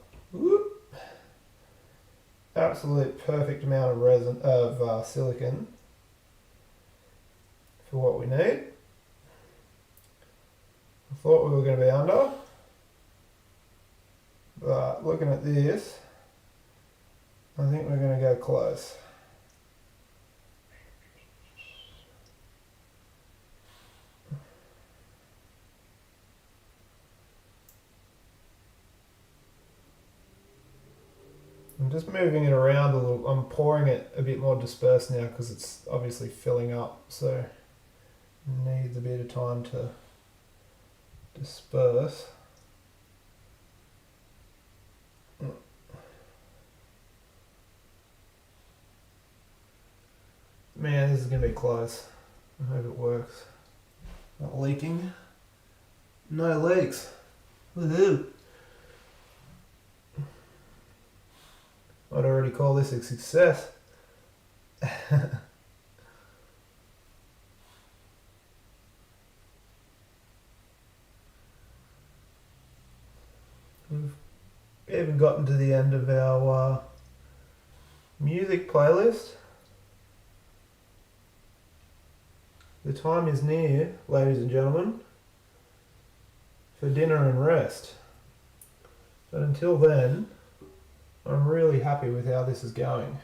of resin of silicon for what we need. I thought we were going to be under, but looking at this, I think we're going to go close. I'm just moving it around a little. I'm pouring it a bit more dispersed now because it's obviously filling up, so it needs a bit of time to disperse. Man, this is going to be close. I hope it works. Not leaking. No leaks. Woohoo! I'd already call this a success. We've even gotten to the end of our music playlist. The time is near, ladies and gentlemen, for dinner and rest. But until then, I'm really happy with how this is going.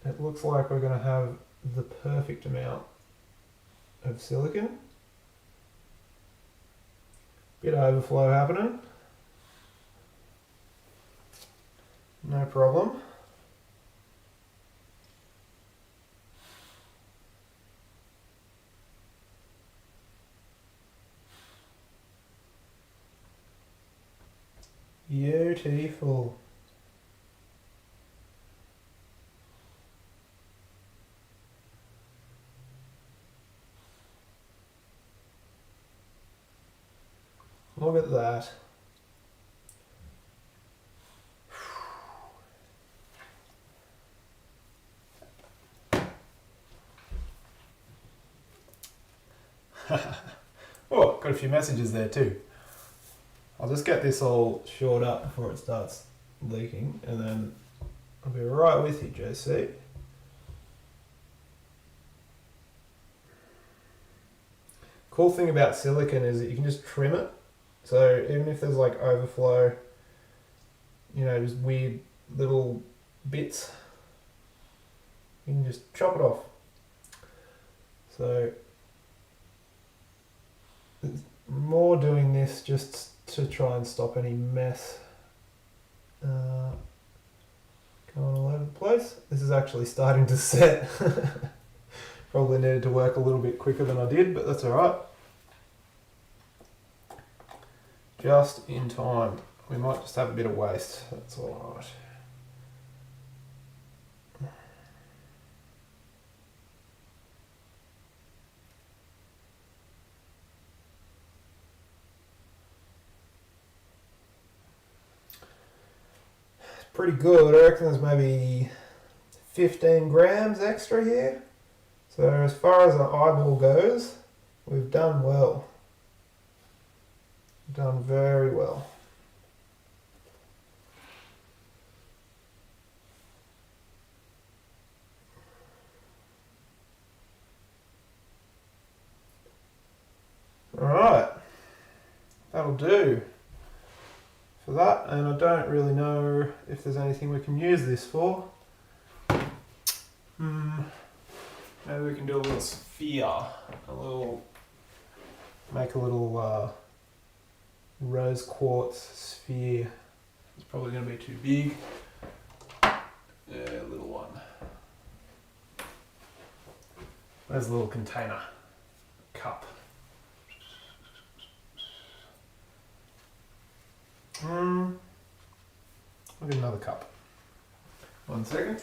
It looks like we're going to have the perfect amount of silicon. Bit of overflow happening. No problem. Beautiful. Look at that. Oh, got a few messages there too. I'll just get this all shored up before it starts leaking, and then I'll be right with you, JC. Cool thing about silicon is that you can just trim it. So even if there's like overflow, you know, just weird little bits, you can just chop it off. So more doing this just to try and stop any mess going all over the place. This is actually starting to set. Probably needed to work a little bit quicker than I did, but that's alright. Just in time. We might just have a bit of waste, that's alright. pretty good. I reckon there's maybe 15 grams extra here. So as far as the eyeball goes, we've done well. Done very well. Alright, that'll do for that, and I don't really know if there's anything we can use this for. Maybe we can do a little sphere, make a little rose quartz sphere. It's probably going to be too big. Yeah, a little one. There's a little container cup. I'll get another cup. 1 second.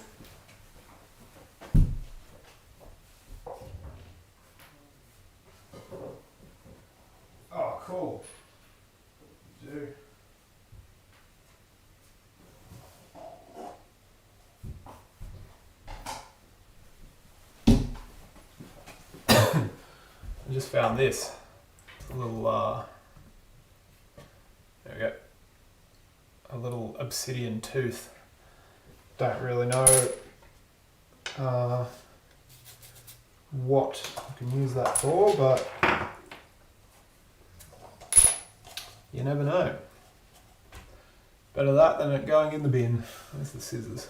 Oh, cool. Do. I just found this. It's a little, there we go. A little obsidian tooth. Don't really know what I can use that for, but you never know. Better that than it going in the bin. Where's the scissors?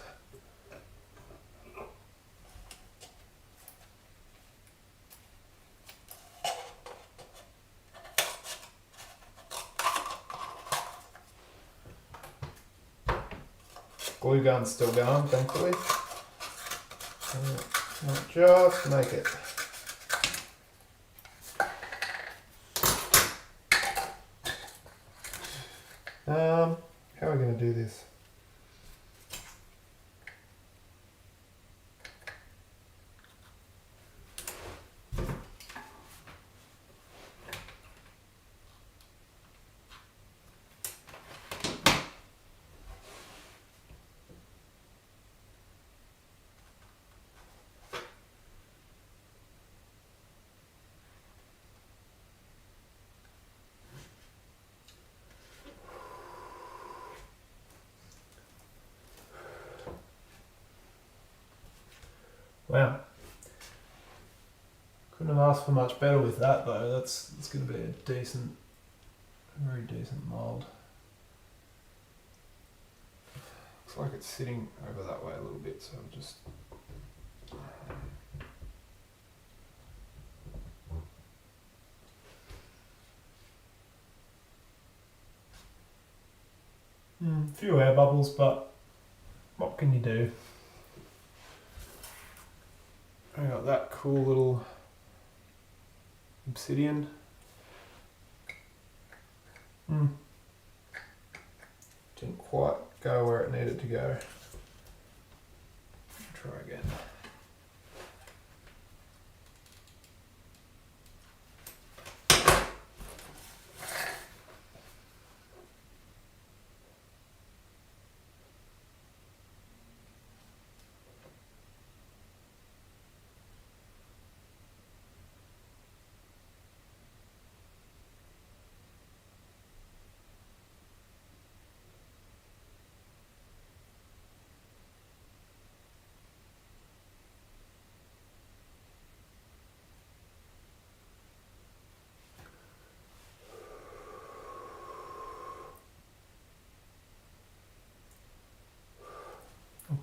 Glue gun's still going, thankfully. Just make it. How are we going to do this? Wow. Couldn't have asked for much better with that though. That's going to be a very decent mould. Looks like it's sitting over that way a little bit, so I'll just... few air bubbles, but what can you do? I got that cool little obsidian. Didn't quite go where it needed to go. Try again.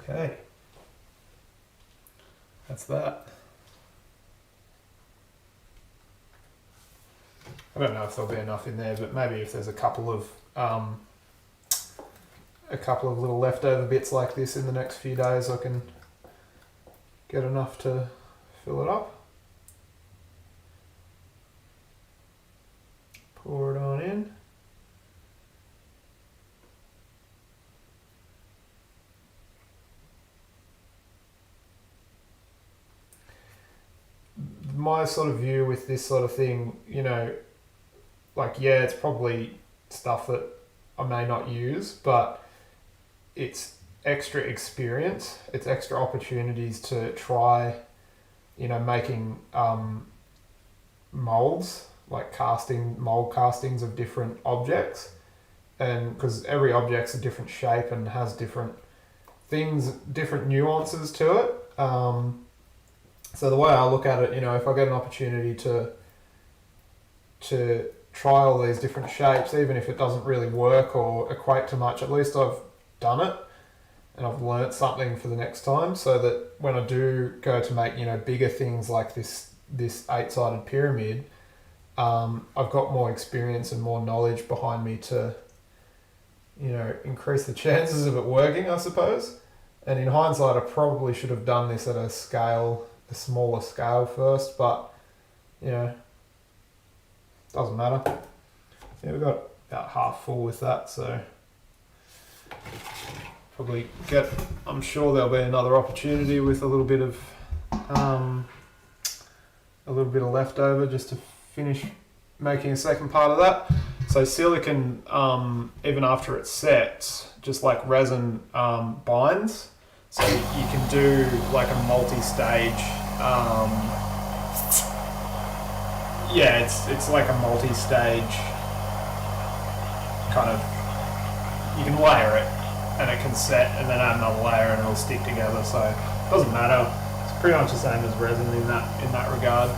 Okay, that's that. I don't know if there'll be enough in there, but maybe if there's a couple of little leftover bits like this in the next few days, I can get enough to fill it up. Pour it on in. My sort of view with this sort of thing, you know, like, yeah, it's probably stuff that I may not use, but it's extra experience. It's extra opportunities to try, making molds, like mold castings of different objects. And because every object's a different shape and has different things, different nuances to it. So the way I look at it, if I get an opportunity to try all these different shapes, even if it doesn't really work or equate to much, at least I've done it and I've learnt something for the next time, so that when I do go to make, bigger things like this 8-sided pyramid, I've got more experience and more knowledge behind me to, increase the chances of it working, I suppose. And in hindsight, I probably should have done this at a smaller scale first, but, doesn't matter. Yeah, we've got about half full with that, so I'm sure there'll be another opportunity with a little bit of leftover just to finish making a second part of that. So silicon, even after it sets, just like resin, binds. So you can do like a multi-stage. It's like a multi-stage kind of. You can layer it, and it can set, and then add another layer, and it'll stick together. So it doesn't matter. It's pretty much the same as resin in that regard.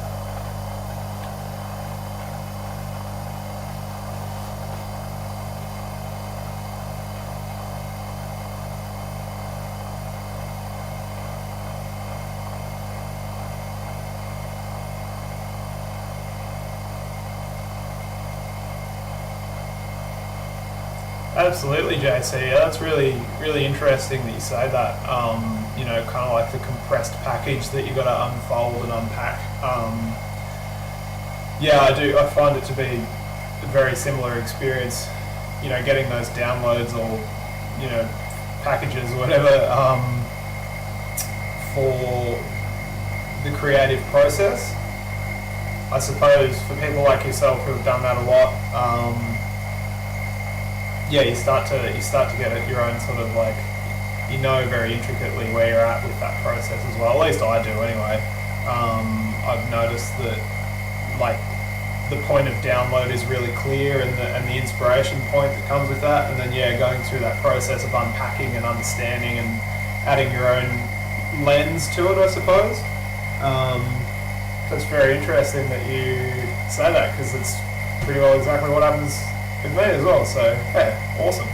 Absolutely, JC. Yeah, that's really, really interesting that you say that. Kind of like the compressed package that you got to unfold and unpack. I do. I find it to be a very similar experience. Getting those downloads or packages or whatever for the creative process. I suppose for people like yourself who have done that a lot. You start to get at your own sort of like, very intricately where you're at with that process as well. At least I do anyway. I've noticed that like the point of download is really clear and the inspiration point that comes with that, and then going through that process of unpacking and understanding and adding your own lens to it, I suppose. That's very interesting that you say that, because it's pretty well exactly what happens with me as well. So hey, awesome.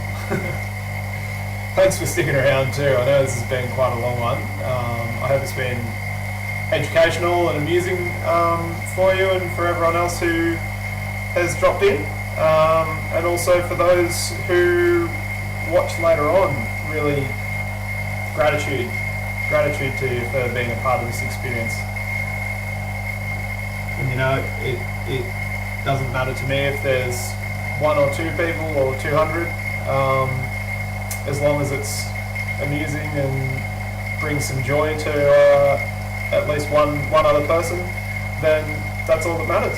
Thanks for sticking around too. I know this has been quite a long one. I hope it's been educational and amusing for you and for everyone else who has dropped in, and also for those who watch later on. Really gratitude to you for being a part of this experience. And it doesn't matter to me if there's 1 or 2 people or 200, as long as it's amusing and brings some joy to at least one other person, then that's all that matters.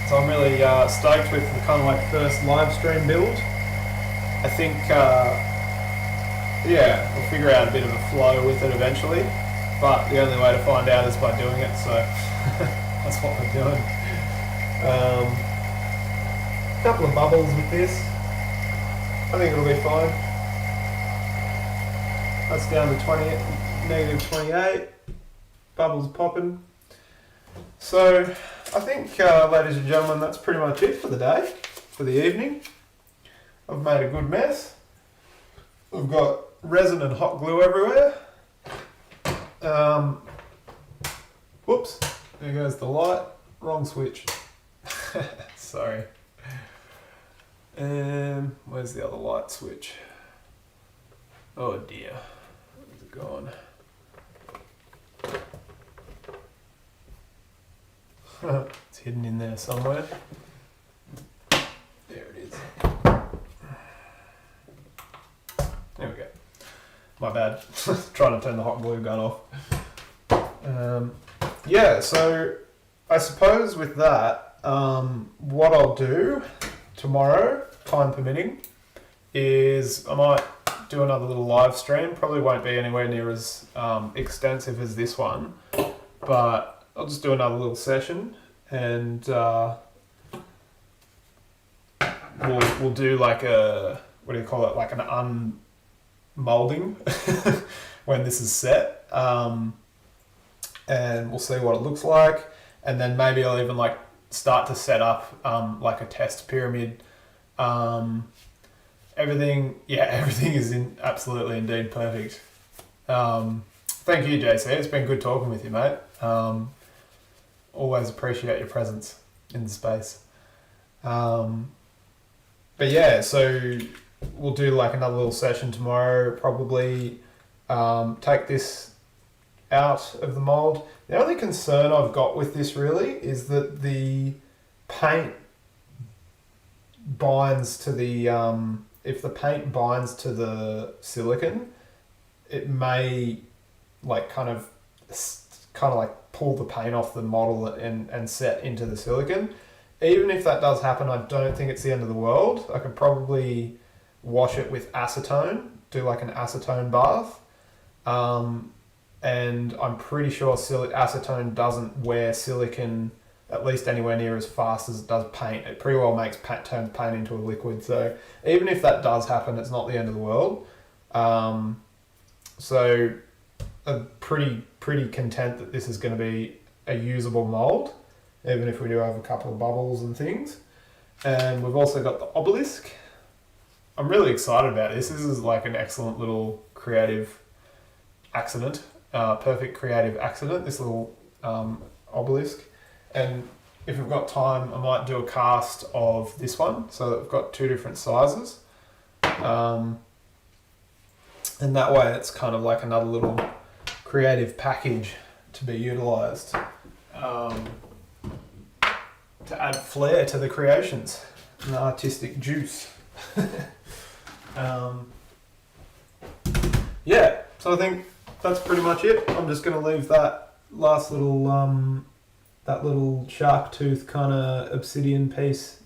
So I'm really stoked with the kind of like first live stream build. I think we'll figure out a bit of a flow with it eventually, but the only way to find out is by doing it, so that's what we're doing. Couple of bubbles with this. I think it'll be fine. That's down to -28. Bubbles popping. So I think, ladies and gentlemen, that's pretty much it for the day, for the evening. I've made a good mess. I've got resin and hot glue everywhere. Whoops, there goes the light. Wrong switch. Sorry. Where's the other light switch? Oh dear, where's it gone? It's hidden in there somewhere. There it is. There we go. My bad. Trying to turn the hot glue gun off. So I suppose with that, what I'll do tomorrow, time permitting, is I might do another little live stream. Probably won't be anywhere near as extensive as this one, but I'll just do another little session, and we'll do like a, what do you call it, like an unmolding when this is set, and we'll see what it looks like, and then maybe I'll even like start to set up like a test pyramid. Everything is absolutely indeed perfect. Thank you, JC. It's been good talking with you, mate. Always appreciate your presence in the space. But yeah, so we'll do like another little session tomorrow, probably take this out of the mold. The only concern I've got with this really is that the paint binds to the, if the paint binds to the silicon, it may like kind of like pull the paint off the model and set into the silicon. Even if that does happen, I don't think it's the end of the world. I could probably wash it with acetone, do like an acetone bath. And I'm pretty sure acetone doesn't wear silicon, at least anywhere near as fast as it does paint. It pretty well turns paint into a liquid. So even if that does happen, it's not the end of the world. So I'm pretty content that this is going to be a usable mold, even if we do have a couple of bubbles and things. And we've also got the obelisk. I'm really excited about this. This is like an excellent little creative accident, perfect creative accident, this little obelisk. And if we've got time, I might do a cast of this one so that we've got two different sizes. And that way it's kind of like another little creative package to be utilised. To add flair to the creations, an artistic juice. Yeah, so I think that's pretty much it. I'm just going to leave that last little that little shark tooth kind of obsidian piece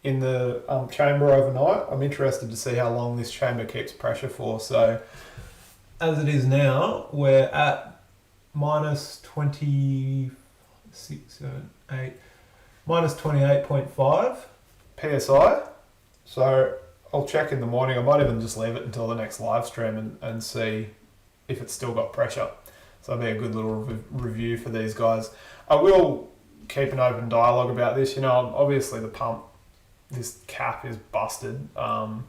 in the chamber overnight. I'm interested to see how long this chamber keeps pressure for. So as it is now, we're at minus 28.5 PSI. So I'll check in the morning. I might even just leave it until the next live stream and see if it's still got pressure. So that'll be a good little review for these guys. I will keep an open dialogue about this. You know, obviously the pump, this cap is busted to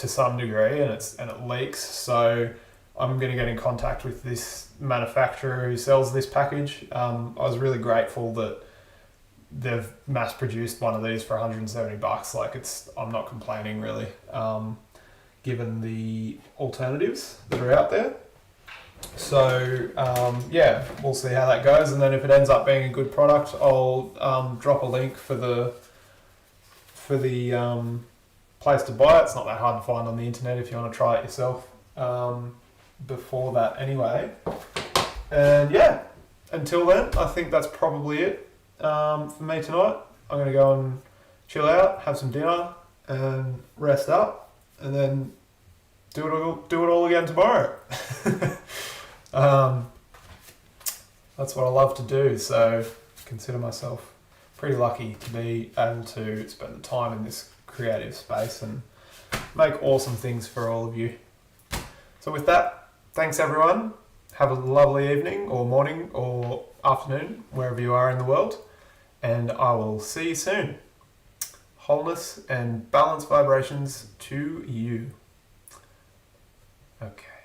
some degree, and it leaks. So I'm going to get in contact with this manufacturer who sells this package. I was really grateful that they've mass produced one of these for $170. Like, I'm not complaining really, given the alternatives that are out there. So yeah, we'll see how that goes, and then if it ends up being a good product, I'll drop a link for the place to buy it. It's not that hard to find on the internet if you want to try it yourself before that anyway. And yeah, until then, I think that's probably it for me tonight. I'm going to go and chill out, have some dinner, and rest up, and then do it all again tomorrow. That's what I love to do, so consider myself pretty lucky to be able to spend the time in this creative space and make awesome things for all of you. So with that, thanks everyone. Have a lovely evening or morning or afternoon, wherever you are in the world, and I will see you soon. Wholeness and balanced vibrations to you. Okay.